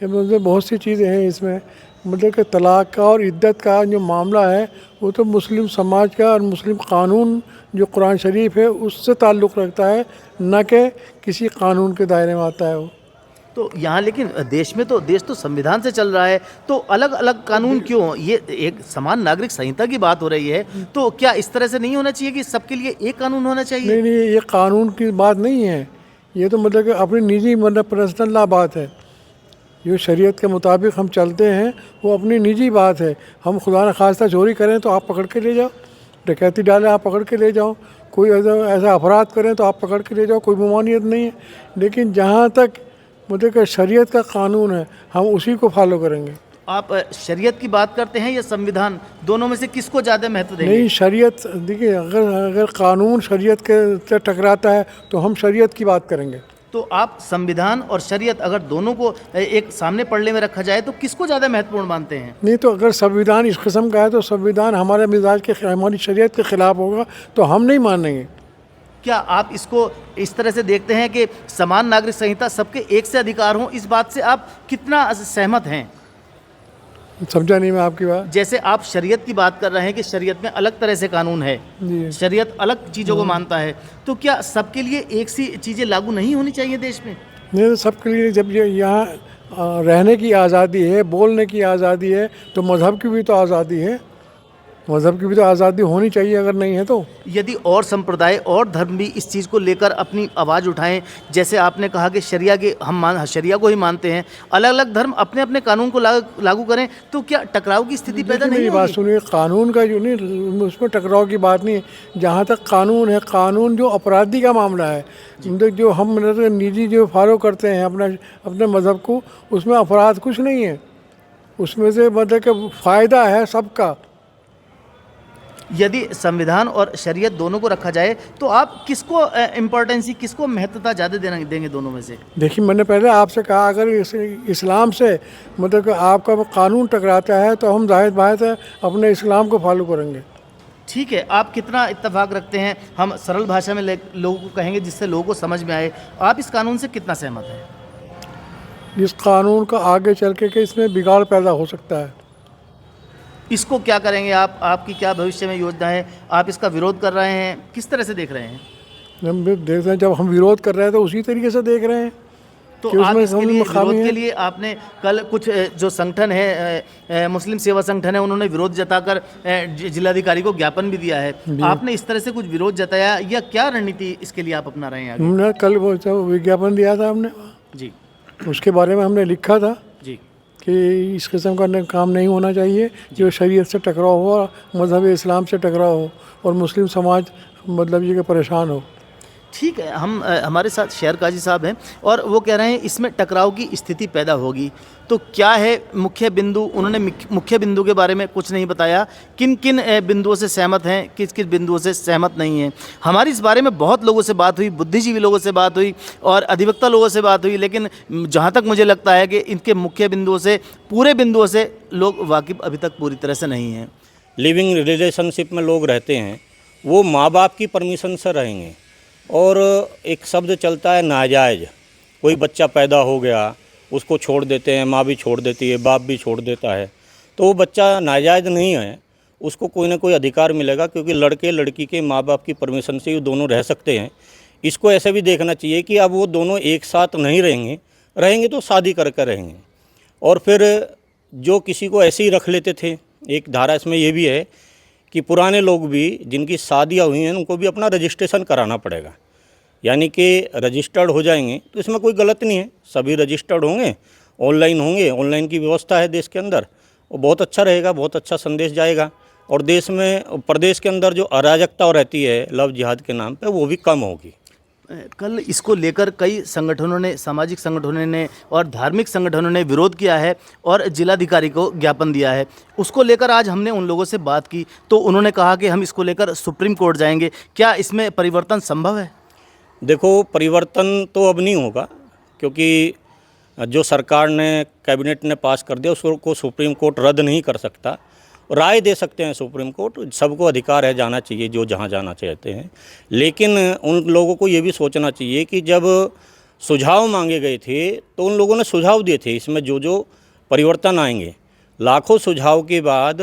ये मतलब बहुत सी चीज़ें हैं इसमें। मतलब कि तलाक का और इद्दत का जो मामला है वो तो मुस्लिम समाज का और मुस्लिम कानून जो कुरान शरीफ है उससे ताल्लुक़ रखता है, न कि किसी कानून के दायरे में आता है वो। तो यहाँ लेकिन देश तो संविधान से चल रहा है, तो अलग अलग कानून क्यों? ये एक समान नागरिक संहिता की बात हो रही है, तो क्या इस तरह से नहीं होना चाहिए कि सबके लिए एक कानून होना चाहिए? नहीं, ये कानून की बात नहीं है, ये तो मतलब कि अपनी निजी मतलब पर्सनल ला बात है। जो शरीयत के मुताबिक हम चलते हैं वो अपनी निजी बात है। हम खुदा न खास्ता चोरी करें तो आप पकड़ के ले जाओ, डकैती डालें आप पकड़ के ले जाओ, कोई ऐसा अपराध करें तो आप पकड़ के ले जाओ, कोई ममानियत नहीं है। लेकिन जहाँ तक मतलब कि शरीयत का कानून है हम उसी को फॉलो करेंगे। आप शरीयत की बात करते हैं या संविधान, दोनों में से किसको ज़्यादा महत्व देंगे? नहीं, शरीयत देखिए, अगर कानून शरीयत के से टकराता है तो हम शरीयत की बात करेंगे। तो आप संविधान और शरीयत अगर दोनों को एक सामने पढ़ने में रखा जाए तो किसको ज़्यादा महत्वपूर्ण मानते हैं? नहीं, तो अगर संविधान इस किस्म का है तो संविधान हमारे मिजाज के, हमारी शरीयत के ख़िलाफ़ होगा तो हम नहीं मानेंगे। क्या आप इसको इस तरह से देखते हैं कि समान नागरिक संहिता सबके एक से अधिकार हों? इस बात से आप कितना सहमत हैं? समझा नहीं मैं आपकी बात। जैसे आप शरीयत की बात कर रहे हैं कि शरीयत में अलग तरह से कानून है, शरीयत अलग चीज़ों को मानता है, तो क्या सबके लिए एक सी चीज़ें लागू नहीं होनी चाहिए देश में? नहीं, सबके लिए जब ये यहाँ रहने की आज़ादी है, बोलने की आज़ादी है, तो मज़हब की भी तो आज़ादी है, मज़हब की भी तो आज़ादी होनी चाहिए। अगर नहीं है तो यदि और संप्रदाय और धर्म भी इस चीज़ को लेकर अपनी आवाज़ उठाएं, जैसे आपने कहा कि शरिया को ही मानते हैं, अलग अलग धर्म अपने अपने कानून को लागू करें, तो क्या टकराव की स्थिति पैदा नहीं होगी? बात सुनिए, कानून का जो नहीं, उसमें टकराव की बात नहीं है। जहाँ तक कानून है, कानून जो अपराधी का मामला है, जो हम निजी जो फॉलो करते हैं अपने मज़हब को, उसमें अपराध कुछ नहीं है, उसमें से मतलब कि फ़ायदा है सबका। यदि संविधान और शरीयत दोनों को रखा जाए तो आप किसको इम्पोर्टेंसी, किसको महत्वता ज़्यादा देंगे दोनों में से? देखिए, मैंने पहले आपसे कहा अगर इस्लाम से मतलब कि आपका कानून टकराता है तो हम जाहिर बात है अपने इस्लाम को फॉलो करेंगे। ठीक है, आप कितना इत्तेफाक रखते हैं? हम सरल भाषा में लोगों को कहेंगे जिससे लोगों को समझ में आए, आप इस कानून से कितना सहमत हैं? इस कानून का आगे चल के इसमें बिगाड़ पैदा हो सकता है। इसको क्या करेंगे आप? आपकी क्या भविष्य में योजना है? आप इसका विरोध कर रहे हैं, किस तरह से देख रहे हैं? हम देख रहे हैं, जब हम विरोध कर रहे हैं तो उसी तरीके से देख रहे हैं। तो आप इसके लिए विरोध के लिए आपने कल कुछ जो संगठन है, मुस्लिम सेवा संगठन है, उन्होंने विरोध जताकर जिलाधिकारी को ज्ञापन भी दिया है। आपने इस तरह से कुछ विरोध जताया या क्या रणनीति इसके लिए आप अपना रहे हैं? हमने कल वो विज्ञापन दिया था हमने जी, उसके बारे में हमने लिखा था जी कि इस किस्म का काम नहीं होना चाहिए जो शरीयत से टकराव हो, मज़हब इस्लाम से टकराव हो और मुस्लिम समाज मतलब ये कि परेशान हो। ठीक है, हमारे साथ शहर काजी साहब हैं और वो कह रहे हैं इसमें टकराव की स्थिति पैदा होगी, तो क्या है मुख्य बिंदु? उन्होंने मुख्य बिंदु के बारे में कुछ नहीं बताया, किन किन बिंदुओं से सहमत हैं, किस किस बिंदुओं से सहमत नहीं हैं। हमारी इस बारे में बहुत लोगों से बात हुई, बुद्धिजीवी लोगों से बात हुई और अधिवक्ता लोगों से बात हुई, लेकिन जहाँ तक मुझे लगता है कि इनके मुख्य बिंदुओं से, पूरे बिंदुओं से लोग वाकिफ़ अभी तक पूरी तरह से नहीं हैं। लिविंग रिलेशनशिप में लोग रहते हैं, वो माँ बाप की परमिशन से रहेंगे। और एक शब्द चलता है नाजायज़, कोई बच्चा पैदा हो गया उसको छोड़ देते हैं, माँ भी छोड़ देती है, बाप भी छोड़ देता है, तो वो बच्चा नाजायज़ नहीं है, उसको कोई ना कोई अधिकार मिलेगा, क्योंकि लड़के लड़की के माँ बाप की परमिशन से वो दोनों रह सकते हैं। इसको ऐसे भी देखना चाहिए कि अब वो दोनों एक साथ नहीं रहेंगे तो शादी करके रहेंगे। और फिर जो किसी को ऐसे ही रख लेते थे, एक धारा इसमें ये भी है कि पुराने लोग भी जिनकी शादियाँ हुई हैं उनको भी अपना रजिस्ट्रेशन कराना पड़ेगा, यानी कि रजिस्टर्ड हो जाएंगे, तो इसमें कोई गलत नहीं है, सभी रजिस्टर्ड होंगे, ऑनलाइन की व्यवस्था है देश के अंदर, और बहुत अच्छा रहेगा, बहुत अच्छा संदेश जाएगा। और देश में प्रदेश के अंदर जो अराजकता रहती है लव जिहाद के नाम पे वो भी कम होगी। कल इसको लेकर कई संगठनों ने, सामाजिक संगठनों ने और धार्मिक संगठनों ने विरोध किया है और जिलाधिकारी को ज्ञापन दिया है। उसको लेकर आज हमने उन लोगों से बात की तो उन्होंने कहा कि हम इसको लेकर सुप्रीम कोर्ट जाएंगे। क्या इसमें परिवर्तन संभव है? देखो, परिवर्तन तो अब नहीं होगा, क्योंकि जो सरकार ने, कैबिनेट ने पास कर दिया उसको सुप्रीम कोर्ट रद्द नहीं कर सकता। राय दे सकते हैं सुप्रीम कोर्ट, सबको अधिकार है जाना चाहिए जो जहां जाना चाहते हैं। लेकिन उन लोगों को ये भी सोचना चाहिए कि जब सुझाव मांगे गए थे तो उन लोगों ने सुझाव दिए थे, इसमें जो जो परिवर्तन आएंगे। लाखों सुझाव के बाद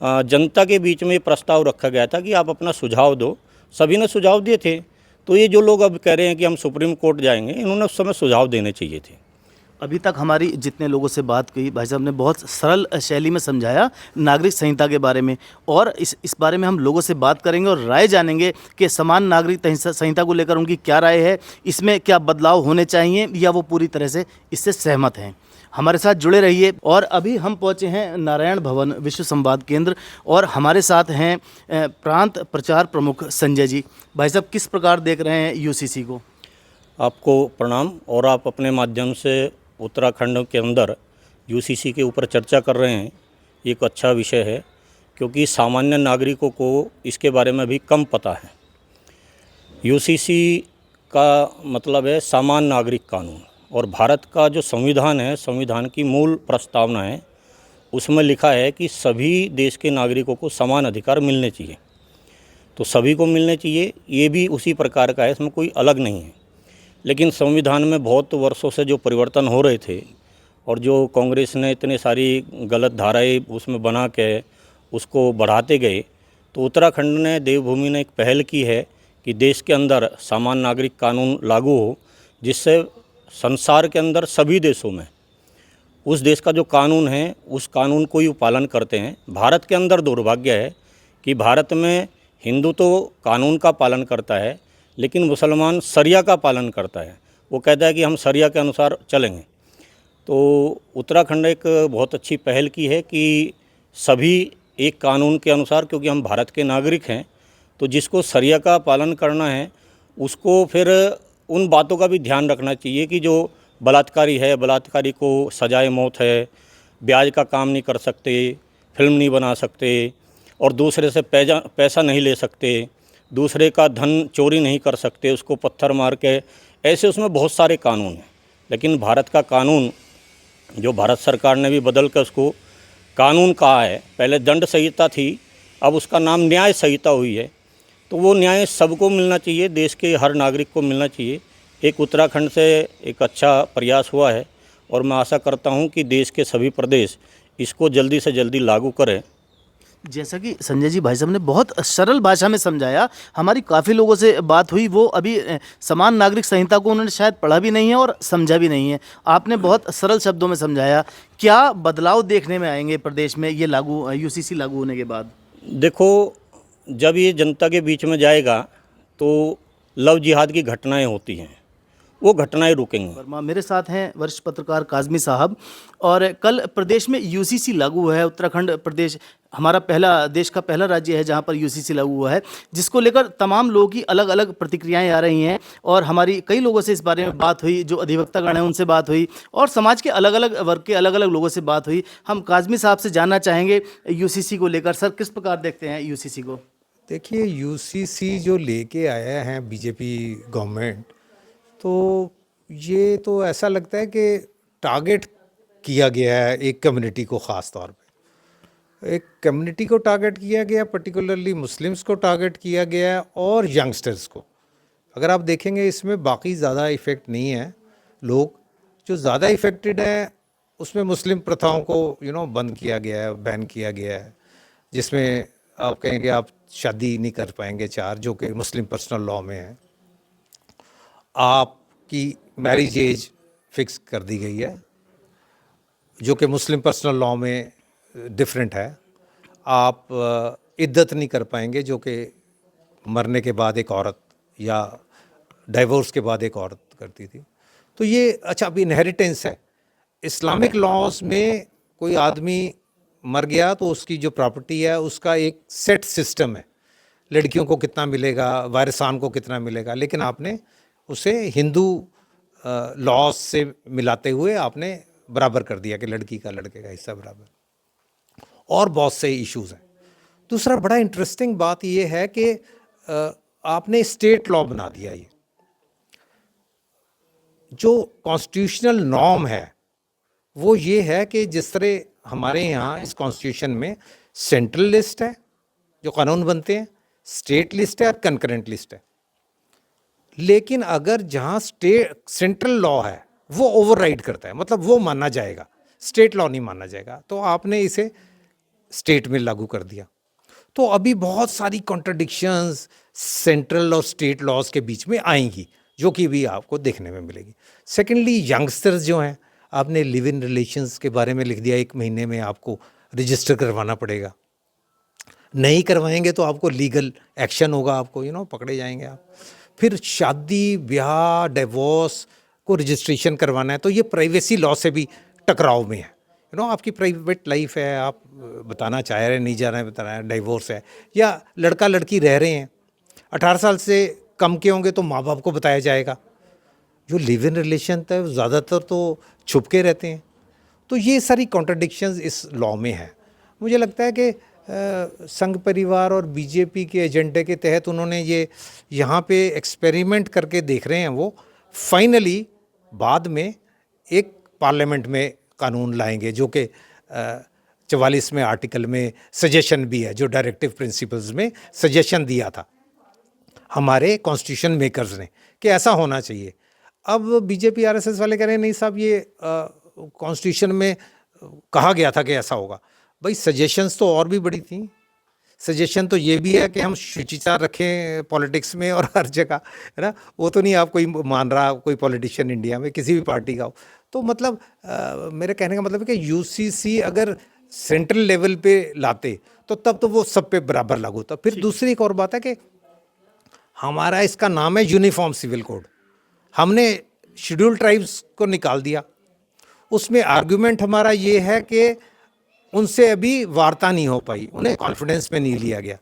जनता के बीच में प्रस्ताव रखा गया था कि आप अपना सुझाव दो, सभी ने सुझाव दिए थे। तो ये जो लोग अब कह रहे हैं कि हम सुप्रीम कोर्ट जाएंगे, इन्होंने उस समय सुझाव देने चाहिए थे। अभी तक हमारी जितने लोगों से बात की, भाई साहब ने बहुत सरल शैली में समझाया नागरिक संहिता के बारे में, और इस बारे में हम लोगों से बात करेंगे और राय जानेंगे कि समान नागरिक संहिता को लेकर उनकी क्या राय है, इसमें क्या बदलाव होने चाहिए या वो पूरी तरह से इससे सहमत हैं। हमारे साथ जुड़े रहिए। और अभी हम पहुंचे हैं नारायण भवन विश्व संवाद केंद्र और हमारे साथ हैं प्रांत प्रचार प्रमुख संजय जी। भाई साहब, किस प्रकार देख रहे हैं यूसीसी को? आपको प्रणाम। और आप अपने माध्यम से उत्तराखंड के अंदर यूसीसी के ऊपर चर्चा कर रहे हैं, एक अच्छा विषय है, क्योंकि सामान्य नागरिकों को इसके बारे में भी कम पता है। यूसीसी का मतलब है समान नागरिक कानून, और भारत का जो संविधान है, संविधान की मूल प्रस्तावना है, उसमें लिखा है कि सभी देश के नागरिकों को समान अधिकार मिलने चाहिए। तो सभी को मिलने चाहिए, ये भी उसी प्रकार का है, इसमें कोई अलग नहीं है। लेकिन संविधान में बहुत वर्षों से जो परिवर्तन हो रहे थे और जो कांग्रेस ने इतने सारी गलत धाराएं उसमें बना के उसको बढ़ाते गए, तो उत्तराखंड ने, देवभूमि ने एक पहल की है कि देश के अंदर समान नागरिक कानून लागू हो, जिससे संसार के अंदर सभी देशों में उस देश का जो कानून है उस कानून को ही पालन करते हैं। भारत के अंदर दुर्भाग्य है कि भारत में हिंदू तो कानून का पालन करता है, लेकिन मुसलमान शरिया का पालन करता है। वो कहता है कि हम शरिया के अनुसार चलेंगे। तो उत्तराखंड एक बहुत अच्छी पहल की है कि सभी एक कानून के अनुसार, क्योंकि हम भारत के नागरिक हैं, तो जिसको शरिया का पालन करना है उसको फिर उन बातों का भी ध्यान रखना चाहिए कि जो बलात्कारी है, बलात्कारी को सजाए मौत है, ब्याज का काम नहीं कर सकते, फिल्म नहीं बना सकते, और दूसरे से पैसा नहीं ले सकते, दूसरे का धन चोरी नहीं कर सकते, उसको पत्थर मार के, ऐसे उसमें बहुत सारे कानून हैं। लेकिन भारत का कानून जो भारत सरकार ने भी बदल कर उसको कानून कहा है, पहले दंड संहिता थी, अब उसका नाम न्याय संहिता हुई है। तो वो न्याय सबको मिलना चाहिए, देश के हर नागरिक को मिलना चाहिए। एक उत्तराखंड से एक अच्छा प्रयास हुआ है और मैं आशा करता हूँ कि देश के सभी प्रदेश इसको जल्दी से जल्दी लागू करें। जैसा कि संजय जी, भाई साहब ने बहुत सरल भाषा में समझाया। हमारी काफ़ी लोगों से बात हुई, वो अभी समान नागरिक संहिता को उन्होंने शायद पढ़ा भी नहीं है और समझा भी नहीं है। आपने बहुत सरल शब्दों में समझाया। क्या बदलाव देखने में आएंगे प्रदेश में ये यूसीसी लागू होने के बाद? देखो, जब ये जनता के बीच में जाएगा तो लव जिहाद की घटनाएं होती हैं, वो घटनाएं रुकेंगी। वर्मा मेरे साथ हैं वरिष्ठ पत्रकार काजमी साहब। और कल प्रदेश में यूसीसी लागू हुआ है। उत्तराखंड प्रदेश हमारा देश का पहला राज्य है जहां पर यूसीसी लागू हुआ है, जिसको लेकर तमाम लोगों की अलग अलग प्रतिक्रियाएं आ रही हैं। और हमारी कई लोगों से इस बारे में बात हुई, जो अधिवक्तागण हैं उनसे बात हुई, और समाज के अलग अलग वर्ग के अलग अलग लोगों से बात हुई। हम काजमी साहब से जानना चाहेंगे यूसीसी को लेकर, सर किस प्रकार देखते हैं यूसीसी को? देखिए, यूसीसी जो लेके आया है बीजेपी गवर्नमेंट, तो ये तो ऐसा लगता है कि टारगेट किया गया है एक कम्युनिटी को, ख़ास तौर पे एक कम्युनिटी को टारगेट किया गया, पर्टिकुलरली मुस्लिम्स को टारगेट किया गया और यंगस्टर्स को। अगर आप देखेंगे इसमें बाकी ज़्यादा इफ़ेक्ट नहीं है। लोग जो ज़्यादा इफ़ेक्टेड हैं उसमें मुस्लिम प्रथाओं को बंद किया गया है, बैन किया गया है, जिसमें आप कहेंगे आप शादी नहीं कर पाएंगे चार, जो कि मुस्लिम पर्सनल लॉ में है। आपकी मैरिज एज फिक्स कर दी गई है, जो कि मुस्लिम पर्सनल लॉ में डिफरेंट है। आप इद्दत नहीं कर पाएंगे, जो कि मरने के बाद एक औरत या डाइवोर्स के बाद एक औरत करती थी। तो ये अच्छा, अब इनहेरिटेंस है। इस्लामिक लॉज में कोई आदमी मर गया तो उसकी जो प्रॉपर्टी है उसका एक सेट सिस्टम है, लड़कियों को कितना मिलेगा, वारिसान को कितना मिलेगा, लेकिन आपने उसे हिंदू लॉ से मिलाते हुए आपने बराबर कर दिया कि लड़की का लड़के का हिस्सा बराबर। और बहुत से इश्यूज हैं। दूसरा बड़ा इंटरेस्टिंग बात ये है कि आपने स्टेट लॉ बना दिया। ये जो कॉन्स्टिट्यूशनल नॉर्म है वो ये है कि जिस तरह हमारे यहाँ इस कॉन्स्टिट्यूशन में सेंट्रल लिस्ट है जो कानून बनते हैं, स्टेट लिस्ट है और कंकरेंट लिस्ट है, लेकिन अगर जहाँ स्टेट सेंट्रल लॉ है वो ओवरराइड करता है, मतलब वो माना जाएगा, स्टेट लॉ नहीं माना जाएगा, तो आपने इसे स्टेट में लागू कर दिया। तो अभी बहुत सारी कॉन्ट्रडिक्शंस सेंट्रल और स्टेट लॉज के बीच में आएंगी, जो कि भी आपको देखने में मिलेगी। सेकेंडली, यंगस्टर्स जो हैं, आपने लिव इन रिलेशंस के बारे में लिख दिया, 1 महीने में आपको रजिस्टर करवाना पड़ेगा, नहीं करवाएंगे तो आपको लीगल एक्शन होगा, आपको पकड़े जाएंगे आप। फिर शादी ब्याह डिवोर्स को रजिस्ट्रेशन करवाना है तो ये प्राइवेसी लॉ से भी टकराव में है। आपकी प्राइवेट लाइफ है, आप बताना चाह रहे हैं, नहीं जा रहे हैं, बता रहे हैं, डिवोर्स है, या लड़का लड़की रह रहे हैं, 18 साल से कम के होंगे तो माँ बाप को बताया जाएगा। जो लिव इन रिलेशन था ज़्यादातर तो छुप के रहते हैं। तो ये सारी कॉन्ट्रडिक्शंस इस लॉ में है। मुझे लगता है कि संघ परिवार और बीजेपी के एजेंडे के तहत उन्होंने ये यहाँ पे एक्सपेरिमेंट करके देख रहे हैं, वो फाइनली बाद में एक पार्लियामेंट में कानून लाएंगे जो कि 44वें आर्टिकल में सजेशन भी है, जो डायरेक्टिव प्रिंसिपल्स में सजेशन दिया था हमारे कॉन्स्टिट्यूशन मेकर्स ने कि ऐसा होना चाहिए। अब बीजेपी आरएसएस वाले कह रहे हैं नहीं साहब, ये कॉन्स्टिट्यूशन में कहा गया था कि ऐसा होगा। भाई सजेशंस तो और भी बड़ी थी। सजेशन तो ये भी है कि हम शुचिचार रखें पॉलिटिक्स में और हर जगह, है ना। वो तो नहीं आप कोई मान रहा, कोई पॉलिटिशियन इंडिया में किसी भी पार्टी का हो। तो मतलब मेरे कहने का मतलब है कि यूसीसी अगर सेंट्रल लेवल पे लाते तो तब तो वो सब पे बराबर लागू होता। फिर दूसरी एक और बात है कि हमारा इसका नाम है यूनिफॉर्म सिविल कोड, हमने शेड्यूल ट्राइब्स को निकाल दिया। उसमें आर्गुमेंट हमारा ये है कि उनसे अभी वार्ता नहीं हो पाई, उन्हें कॉन्फिडेंस में नहीं लिया गया।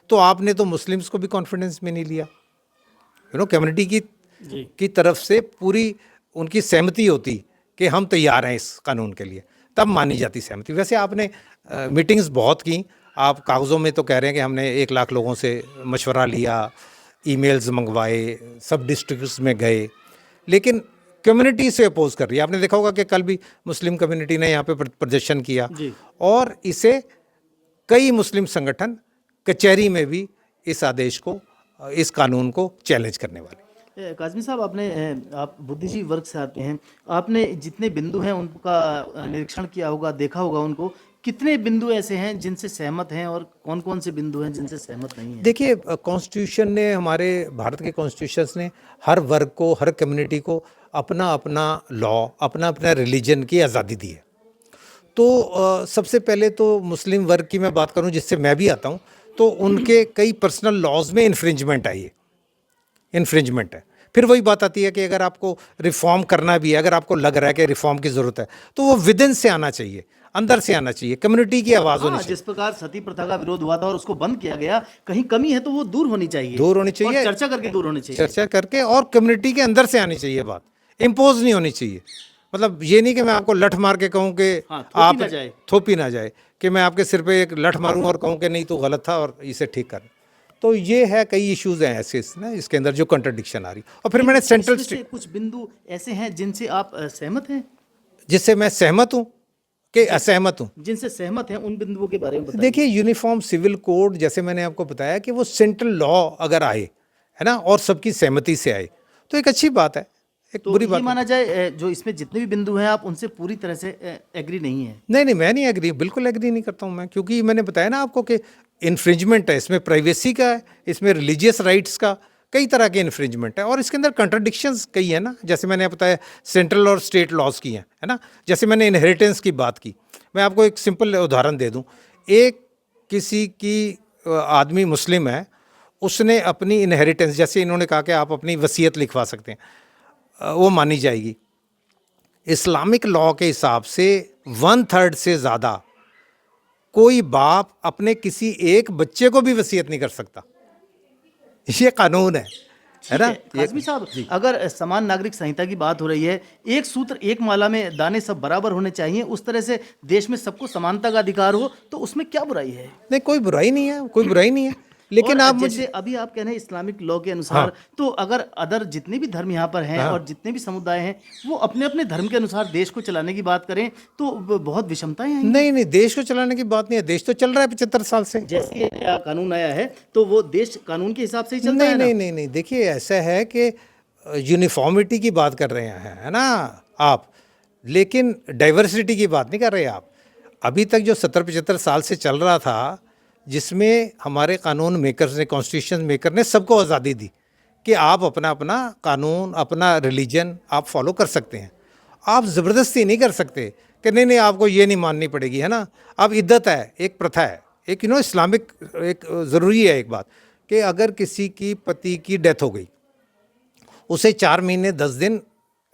तो आपने तो मुस्लिम्स को भी कॉन्फिडेंस में नहीं लिया। कम्युनिटी की तरफ से पूरी उनकी सहमति होती कि हम तैयार हैं इस कानून के लिए, तब मानी जाती सहमति। वैसे आपने मीटिंग्स बहुत की, आप कागज़ों में तो कह रहे हैं कि हमने 1 लाख लोगों से मशवरा लिया, ईमेल्स मंगवाए, सब डिस्ट्रिक्ट्स में गए, लेकिन कम्युनिटी से अपोज कर रही है। आपने देखा होगा कि कल भी मुस्लिम कम्युनिटी ने यहाँ पे प्रदर्शन किया और इसे कई मुस्लिम संगठन कचहरी में भी इस आदेश को, इस कानून को चैलेंज करने वाले। काज़मी साहब, आप बुद्धिजीवी वर्ग से आते हैं, आपने जितने बिंदु हैं उनका निरीक्षण किया होगा, देखा होगा उनको। कितने बिंदु ऐसे हैं जिनसे सहमत हैं और कौन कौन से बिंदु हैं जिनसे सहमत नहीं हैं? देखिए, कॉन्स्टिट्यूशन ने, हमारे भारत के कॉन्स्टिट्यूशन ने हर वर्ग को, हर कम्युनिटी को अपना अपना लॉ, अपना अपना रिलीजन की आज़ादी दी है। तो सबसे पहले तो मुस्लिम वर्ग की मैं बात करूं, जिससे मैं भी आता हूं, तो उनके कई पर्सनल लॉज में इन्फ्रिंजमेंट आई है, इन्फ्रिंजमेंट है। फिर वही बात आती है कि अगर आपको रिफॉर्म करना भी है, अगर आपको लग रहा है कि रिफॉर्म की ज़रूरत है, तो वो विदिन से आना चाहिए, अंदर से आना चाहिए, कम्युनिटी की आवाज़ होनी चाहिए। जिस प्रकार सती प्रथा का विरोध हुआ था और उसको बंद किया गया, कहीं कमी है तो वो दूर होनी चाहिए, दूर होनी चाहिए, चर्चा करके दूर होनी चाहिए, चर्चा करके, और कम्युनिटी के अंदर से आनी चाहिए बात, इम्पोज नहीं होनी चाहिए। मतलब ये नहीं कि मैं आपको लठ मार के कहूँ कि आप थोपी ना जाए, कि मैं आपके सिर पे एक लठ मारूं और कहूँ कि नहीं तो गलत था और इसे ठीक कर। तो ये है, कई इश्यूज हैं ऐसे ना इसके अंदर जो कंट्रडिक्शन आ रही। और फिर मैंने सेंट्रल स्टेट, कुछ बिंदु ऐसे हैं जिनसे आप सहमत हैं, जिससे मैं सहमत हूँ कि असहमत हूँ? जिनसे सहमत हैं उन बिंदुओं के बारे में बताइए। देखिए, यूनिफॉर्म सिविल कोड, जैसे मैंने आपको बताया कि वो सेंट्रल लॉ अगर आए, है ना, और सबकी सहमति से आए तो एक अच्छी बात है, एक तो बुरी बात माना जाए जो इसमें जितने भी बिंदु हैं आप उनसे पूरी तरह से एग्री नहीं है? नहीं, मैं नहीं एग्री, बिल्कुल एग्री नहीं करता हूँ मैं, क्योंकि मैंने बताया ना आपको कि इन्फ्रिंजमेंट है, इसमें प्राइवेसी का है, इसमें रिलीजियस राइट्स का, कई तरह के इन्फ्रिंजमेंट है, और इसके अंदर कंट्रडिक्शंस कई है ना। जैसे मैंने बताया सेंट्रल और स्टेट लॉज की हैं, है ना। जैसे मैंने इनहेरिटेंस की बात की, मैं आपको एक सिंपल उदाहरण दे दूं। एक किसी की आदमी मुस्लिम है, उसने अपनी इनहेरिटेंस, जैसे इन्होंने कहा कि आप अपनी वसीयत लिखवा सकते हैं, वो मानी जाएगी। इस्लामिक लॉ के हिसाब से 1/3 से ज़्यादा कोई बाप अपने किसी एक बच्चे को भी वसीयत नहीं कर सकता, ये कानून है ना। काज़मी साहब, अगर समान नागरिक संहिता की बात हो रही है, एक सूत्र एक माला में दाने सब बराबर होने चाहिए, उस तरह से देश में सबको समानता का अधिकार हो, तो उसमें क्या बुराई है? नहीं, कोई बुराई नहीं है, कोई बुराई नहीं है, लेकिन और आप जैसे अभी आप कह रहे हैं इस्लामिक लॉ के अनुसार, हाँ। तो अगर अदर जितने भी धर्म यहाँ पर हैं और जितने भी समुदाय हैं, वो अपने अपने धर्म के अनुसार देश को चलाने की बात करें तो बहुत विषमताएं आएंगी। नहीं, देश को चलाने की बात नहीं है, देश तो चल रहा है 75 साल से। जैसे ये नया कानून आया है तो वो देश कानून के हिसाब से ही चलता है ना? नहीं, देखिए ऐसा है कि यूनिफॉर्मिटी की बात कर रहे हैं, है ना आप, लेकिन डाइवर्सिटी की बात नहीं कर रहे आप। अभी तक जो 70-75 साल से चल रहा था, जिसमें हमारे कानून मेकर्स ने, कॉन्स्टिट्यूशन मेकर ने सबको आज़ादी दी कि आप अपना अपना कानून, अपना रिलीजन आप फॉलो कर सकते हैं। आप ज़बरदस्ती नहीं कर सकते कि नहीं आपको ये नहीं माननी पड़ेगी, है ना। अब इद्दत है, एक प्रथा है, एक इस्लामिक एक ज़रूरी है एक बात कि अगर किसी की पति की डेथ हो गई, उसे 4 महीने 10 दिन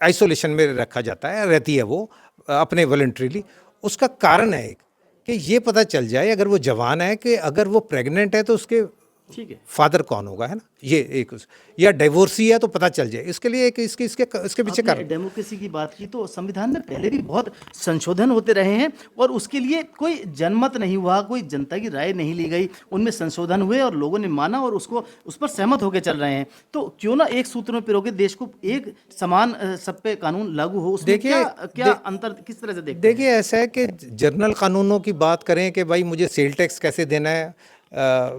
आइसोलेशन में रखा जाता है, रहती है वो अपने वॉलंटरीली। उसका कारण है एक कि ये पता चल जाए अगर वो जवान है कि अगर वो प्रेग्नेंट है तो उसके ठीक है, फादर कौन होगा, है ना, ये एक, या डिवोर्सी है तो पता चल जाए। इसके लिए एक इसके पीछे कारण डेमोक्रेसी की बात की तो संविधान में पहले भी बहुत संशोधन होते रहे हैं और उसके लिए कोई जनमत नहीं हुआ, कोई जनता की राय नहीं ली गई, उनमें संशोधन हुए और लोगों ने माना और उसको उस पर सहमत होकर चल रहे हैं। तो क्यों ना एक सूत्र में पिरोगे देश को, एक समान सब पे कानून लागू हो। उसमें क्या अंतर किस तरह से देखिए ऐसा है कि जनरल कानूनों की बात करें कि भाई मुझे सेल टैक्स कैसे देना है,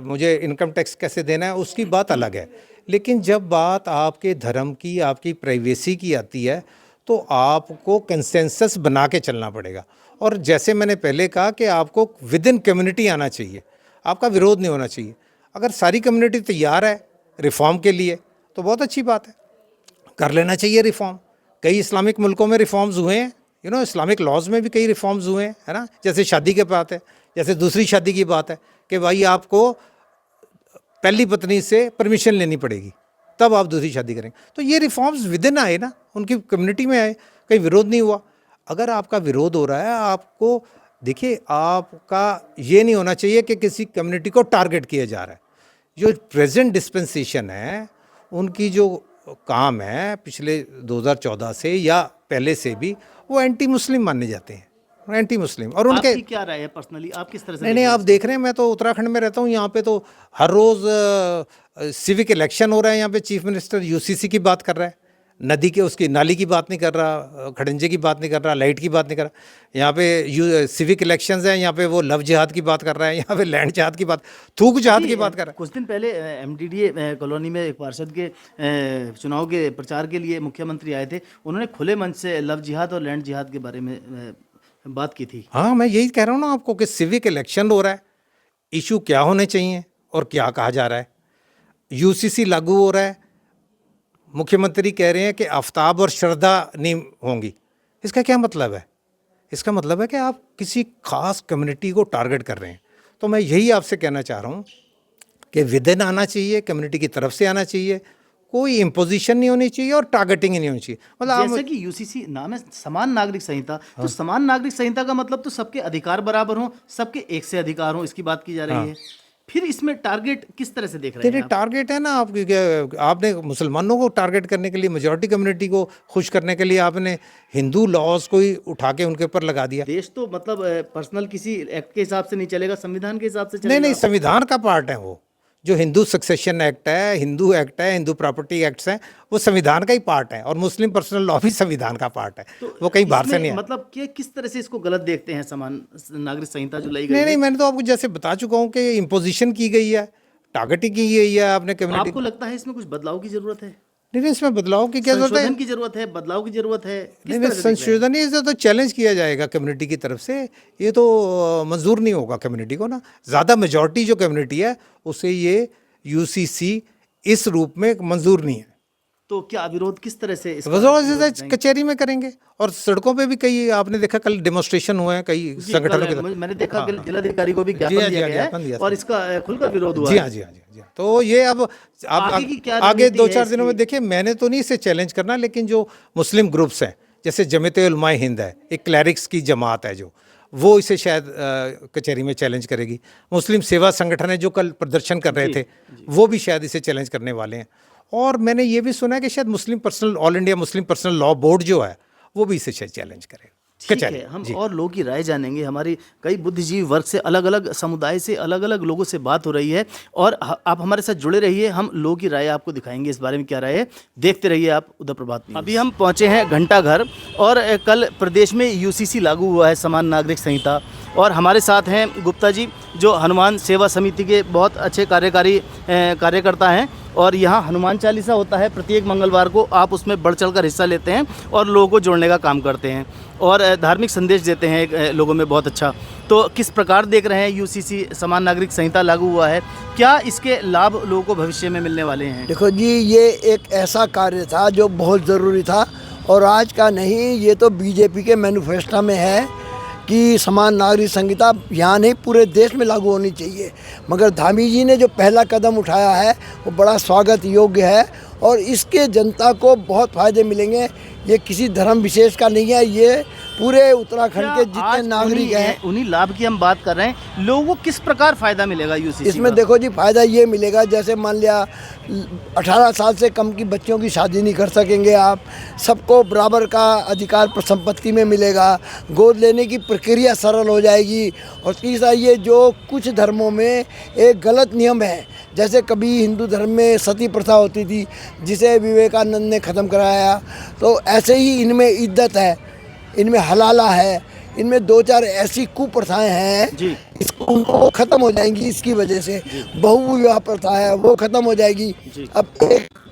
मुझे इनकम टैक्स कैसे देना है, उसकी बात अलग है। लेकिन जब बात आपके धर्म की, आपकी प्राइवेसी की आती है तो आपको कंसेंसस बना के चलना पड़ेगा। और जैसे मैंने पहले कहा कि आपको विद इन कम्युनिटी आना चाहिए, आपका विरोध नहीं होना चाहिए। अगर सारी कम्युनिटी तैयार है रिफॉर्म के लिए तो बहुत अच्छी बात है, कर लेना चाहिए रिफॉर्म। कई इस्लामिक मुल्कों में रिफॉर्म्स हुए हैं, इस्लामिक लॉज में भी कई रिफॉर्म्स हुए हैं, है ना। जैसे शादी की बात है, जैसे दूसरी शादी की बात है कि भाई आपको पहली पत्नी से परमिशन लेनी पड़ेगी तब आप दूसरी शादी करेंगे। तो ये रिफॉर्म्स विद इन आए ना, उनकी कम्युनिटी में आए, कहीं विरोध नहीं हुआ। अगर आपका विरोध हो रहा है, आपको देखिए, आपका ये नहीं होना चाहिए कि किसी कम्युनिटी को टारगेट किया जा रहा है। जो प्रेजेंट डिस्पेंसेशन है, उनकी जो काम है पिछले 2014 से या पहले से भी, वो एंटी मुस्लिम माने जाते हैं, एंटी मुस्लिम। और उनके आपकी क्या राय है पर्सनली, आप किस तरह से? नहीं, आप देख रहे हैं, मैं तो उत्तराखंड में रहता हूँ, यहाँ पे तो हर रोज़ सिविक इलेक्शन हो रहा है। यहाँ पे चीफ मिनिस्टर यूसीसी की बात कर रहा है, नदी के उसकी नाली की बात नहीं कर रहा, खड़ंजे की बात नहीं कर रहा, लाइट की बात नहीं कर रहा। यहाँ पे सिविक इलेक्शंस हैं, यहाँ पे वो लव जिहाद की बात कर रहा है, यहाँ पे लैंड जिहाद की बात, थूक जिहाद की बात कर रहा है। कुछ दिन पहले एमडीडीए कॉलोनी में एक पार्षद के चुनाव के प्रचार के लिए मुख्यमंत्री आए थे, उन्होंने खुले मन से लव जिहाद और लैंड जिहाद के बारे में बात की थी। हाँ, मैं यही कह रहा हूँ ना आपको कि सिविक इलेक्शन हो रहा है, इशू क्या होने चाहिए और क्या कहा जा रहा है। यूसीसी लागू हो रहा है, मुख्यमंत्री कह रहे हैं कि आफ्ताब और श्रद्धा नहीं होंगी। इसका क्या मतलब है? इसका मतलब है कि आप किसी खास कम्युनिटी को टारगेट कर रहे हैं। तो मैं यही आपसे कहना चाह रहा हूँ कि विदिन आना चाहिए, कम्युनिटी की तरफ से आना चाहिए, कोई इम्पोजिशन नहीं होनी चाहिए और टारगेटिंग नहीं होनी चाहिए। मतलब जैसे कि यूसीसी नाम है समान नागरिक संहिता, तो समान नागरिक संहिता का मतलब तो सबके अधिकार बराबर हों, सबके एक से अधिकार हों, इसकी बात की जा रही है। फिर इसमें टारगेट किस तरह से देख रहे हैं आप? टारगेट है ना, आपने मुसलमानों को टारगेट करने के लिए, मेजॉरिटी कम्युनिटी को खुश करने के लिए आपने हिंदू लॉज को ही उठा के उनके ऊपर लगा दिया। देश तो मतलब पर्सनल किसी एक्ट के हिसाब से नहीं चलेगा, संविधान के हिसाब से चलेगा। नहीं, संविधान का पार्ट है वो। जो हिंदू सक्सेशन एक्ट है, हिंदू एक्ट है, हिंदू प्रॉपर्टी एक्ट्स हैं, वो संविधान का ही पार्ट है। और मुस्लिम पर्सनल लॉ भी संविधान का पार्ट है, तो वो कहीं बाहर से नहीं है। मतलब कि किस तरह से इसको गलत देखते हैं समान नागरिक संहिता जो लाई गई? नहीं, मैंने तो आपको जैसे बता चुका हूँ कि इम्पोजिशन की गई है, टारगेटिंग की गई है आपने कम्युनिटी। आपको लगता है इसमें कुछ बदलाव की जरूरत है? नहीं, इसमें बदलाव की क्या जरूरत है? संशोधन की जरूरत है, बदलाव की जरूरत है? नहीं, संशोधन नहीं, इसे तो चैलेंज किया जाएगा कम्युनिटी की तरफ से। ये तो मंजूर नहीं होगा कम्युनिटी को ना। ज़्यादा मेजॉरिटी जो कम्युनिटी है उसे ये यूसीसी इस रूप में मंजूर नहीं है। तो क्या विरोध किस तरह से? कचहरी में करेंगे और सड़कों पे भी कई, आपने देखा कल डेमोन्स्ट्रेशन हुए हैं कई संगठनों के। मैंने देखा जिलाधिकारी को भी ज्ञापन दिया गया है और इसका खुलकर विरोध हुआ। जी हाँ। तो ये अब आगे 2-4 दिनों में देखिए, मैंने तो नहीं इसे चैलेंज करना, लेकिन जो मुस्लिम ग्रुप्स हैं जैसे जमीयत उलमाए हिंद है, एक क्लैरिक्स की जमात है जो, वो इसे शायद कचहरी में चैलेंज करेगी। मुस्लिम सेवा संगठन है जो कल प्रदर्शन कर रहे थे, वो भी शायद इसे चैलेंज करने वाले हैं। और मैंने ये भी सुना है कि शायद all India Muslim personal law board जो है वो भी इसे शायद चैलेंज करेगा। ठीक है, हम और लोगों की राय जानेंगे। हमारी कई बुद्धिजीवी वर्ग से, अलग अलग समुदाय से, अलग अलग लोगों से बात हो रही है और आप हमारे साथ जुड़े रहिए। हम लोगों की राय आपको दिखाएंगे इस बारे में क्या राय है, देखते रहिए आप उदय प्रभात न्यूज़। अभी हम पहुंचे हैं घंटाघर और कल प्रदेश में यूसीसी लागू हुआ है, समान नागरिक संहिता। और हमारे साथ हैं गुप्ता जी जो हनुमान सेवा समिति के बहुत अच्छे कार्यकर्ता हैं और यहाँ हनुमान चालीसा होता है प्रत्येक मंगलवार को, आप उसमें बढ़ चढ़ कर हिस्सा लेते हैं और लोगों को जोड़ने का काम करते हैं और धार्मिक संदेश देते हैं लोगों में, बहुत अच्छा। तो किस प्रकार देख रहे हैं यूसीसी समान नागरिक संहिता लागू हुआ है, क्या इसके लाभ लोगों को भविष्य में मिलने वाले हैं? देखो जी, ये एक ऐसा कार्य था जो बहुत ज़रूरी था और आज का नहीं, ये तो बीजेपी के मैनिफेस्टो में है कि समान नागरिक संहिता यहाँ नहीं पूरे देश में लागू होनी चाहिए। मगर धामी जी ने जो पहला कदम उठाया है वो बड़ा स्वागत योग्य है और इसके जनता को बहुत फ़ायदे मिलेंगे। ये किसी धर्म विशेष का नहीं है, ये पूरे उत्तराखंड के जितने नागरिक हैं उन्हीं लाभ की हम बात कर रहे हैं। लोगों को किस प्रकार फ़ायदा मिलेगा यूसीसी इसमें? देखो जी, फ़ायदा ये मिलेगा, जैसे मान लिया 18 साल से कम की बच्चों की शादी नहीं कर सकेंगे आप, सबको बराबर का अधिकार पर संपत्ति में मिलेगा, गोद लेने की प्रक्रिया सरल हो जाएगी। और तीसरा, ये जो कुछ धर्मों में एक गलत नियम है, जैसे कभी हिंदू धर्म में सती प्रथा होती थी जिसे विवेकानंद ने ख़त्म कराया, तो ऐसे ही इनमें इद्दत है, इनमें हलाला है, इनमें 2-4 ऐसी कुप्रथाएं हैं इसको उनको ख़त्म हो जाएंगी। इसकी वजह से बहुविवाह प्रथा है वो ख़त्म हो जाएगी। अब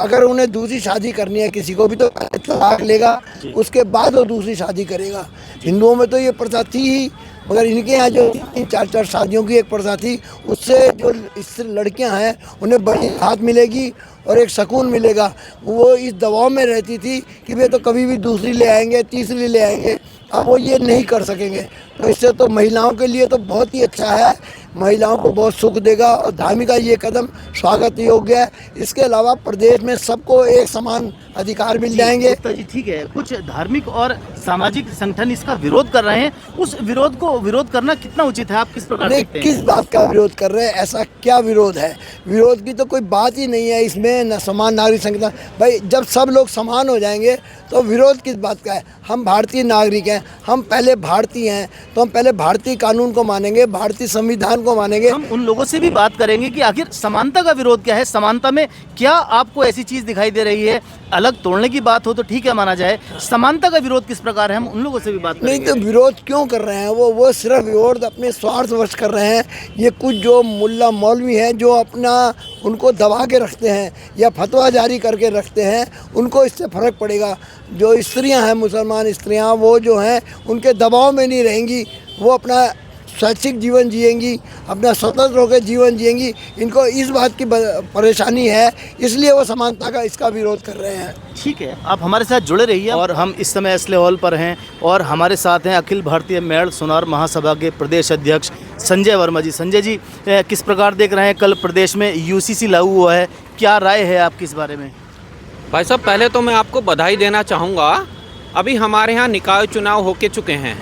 अगर उन्हें दूसरी शादी करनी है किसी को भी तो तलाक लेगा, उसके बाद वो दूसरी शादी करेगा। हिंदुओं में तो ये प्रथा थी ही, मगर इनके यहाँ जो 4-4 शादियों की एक प्रथा थी, उससे जो इस लड़कियां हैं उन्हें बड़ी राहत मिलेगी और एक सुकून मिलेगा। वो इस दबाव में रहती थी कि वे तो कभी भी दूसरी ले आएंगे, तीसरी ले आएंगे, अब वो ये नहीं कर सकेंगे। तो इससे तो महिलाओं के लिए तो बहुत ही अच्छा है, महिलाओं को बहुत सुख देगा और धामी का ये कदम स्वागत योग्य है। इसके अलावा प्रदेश में सबको एक समान अधिकार मिल जाएंगे। ठीक है, कुछ धार्मिक और सामाजिक संगठन इसका विरोध कर रहे हैं, उस विरोध को विरोध करना कितना उचित है, आप किस प्रकार देखते हैं? किस बात का विरोध कर रहे हैं? ऐसा क्या विरोध है? विरोध की तो कोई बात ही नहीं है इसमें। न समान नागरिक संहिता, भाई जब सब लोग समान हो जाएंगे तो विरोध किस बात का है? हम भारतीय नागरिक हैं, हम पहले भारतीय हैं, तो हम पहले भारतीय कानून को मानेंगे, भारतीय संविधान को मानेंगे। हम उन लोगों से भी बात करेंगे कि आखिर समानता का विरोध क्या है, समानता में क्या आपको ऐसी चीज़ दिखाई दे रही है? अलग तोड़ने की बात हो तो ठीक है, माना जाए, समानता का विरोध किस प्रकार है, हम उन लोगों से भी बात करेंगे। नहीं तो विरोध क्यों कर रहे हैं? वो सिर्फ विरोध अपने स्वार्थवश कर रहे हैं। ये कुछ जो मुल्ला मौलवी हैं जो अपना उनको दबा के रखते हैं या फतवा जारी करके रखते हैं, उनको इससे फ़र्क पड़ेगा। जो स्त्रियां हैं, मुसलमान स्त्रियां, वो जो हैं उनके दबाव में नहीं रहेंगी, वो अपना स्वैच्छिक जीवन जिएंगी, अपना स्वतंत्र होकर जीवन जिएंगी। इनको इस बात की परेशानी है, इसलिए वो समानता का इसका विरोध कर रहे हैं। ठीक है, आप हमारे साथ जुड़े रहिए। और हम इस समय एसले हॉल पर हैं और हमारे साथ हैं अखिल भारतीय मेड़ सुनार महासभा के प्रदेश अध्यक्ष संजय वर्मा जी। संजय जी, किस प्रकार देख रहे हैं, कल प्रदेश में यूसीसी लागू हुआ है, क्या राय है आपकी इस बारे में? भाई साहब, पहले तो मैं आपको बधाई देना चाहूँगा। अभी हमारे यहाँ निकाय चुनाव होके चुके हैं,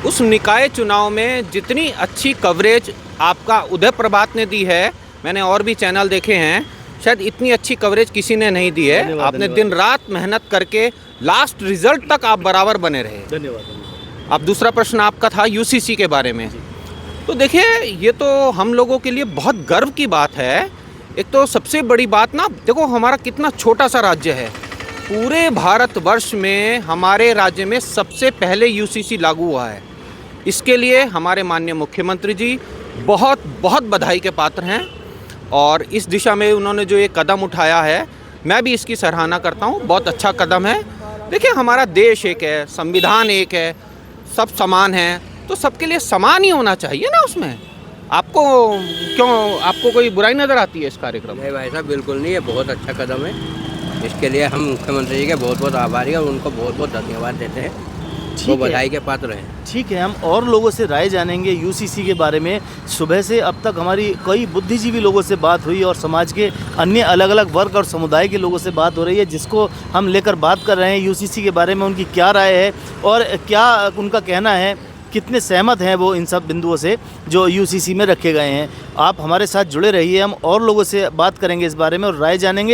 उस निकाय चुनाव में जितनी अच्छी कवरेज आपका उदय प्रभात ने दी है, मैंने और भी चैनल देखे हैं, शायद इतनी अच्छी कवरेज किसी ने नहीं दी है। आपने दिन रात मेहनत करके लास्ट रिजल्ट तक आप बराबर बने रहे। धन्यवाद। अब दूसरा प्रश्न आपका था यूसीसी के बारे में। तो देखिए, ये तो हम लोगों के लिए बहुत गर्व की बात है। एक तो सबसे बड़ी बात ना, देखो हमारा कितना छोटा सा राज्य है, पूरे भारतवर्ष में हमारे राज्य में सबसे पहले यूसीसी लागू हुआ है। इसके लिए हमारे माननीय मुख्यमंत्री जी बहुत बहुत बधाई के पात्र हैं और इस दिशा में उन्होंने जो ये कदम उठाया है, मैं भी इसकी सराहना करता हूँ। बहुत अच्छा कदम है। देखिए, हमारा देश एक है, संविधान एक है, सब समान हैं, तो सबके लिए समान ही होना चाहिए ना। उसमें आपको कोई बुराई नज़र आती है इस कार्यक्रम में? नहीं भाई साहब, बिल्कुल नहीं, ये बहुत अच्छा कदम है। इसके लिए हम मुख्यमंत्री जी के बहुत बहुत आभारी हैं और उनको बहुत बहुत धन्यवाद देते हैं, वो बधाई के पात्र हैं। ठीक है, हम और लोगों से राय जानेंगे यूसीसी के बारे में। सुबह से अब तक हमारी कई बुद्धिजीवी लोगों से बात हुई और समाज के अन्य अलग अलग वर्ग और समुदाय के लोगों से बात हो रही है, जिसको हम लेकर बात कर रहे हैं यूसीसी के बारे में, उनकी क्या राय है और क्या उनका कहना है कितने सहमत हैं वो इन सब बिंदुओं से जो यूसीसी में रखे गए हैं। आप हमारे साथ जुड़े रहिए, हम और लोगों से बात करेंगे इस बारे में और राय जानेंगे।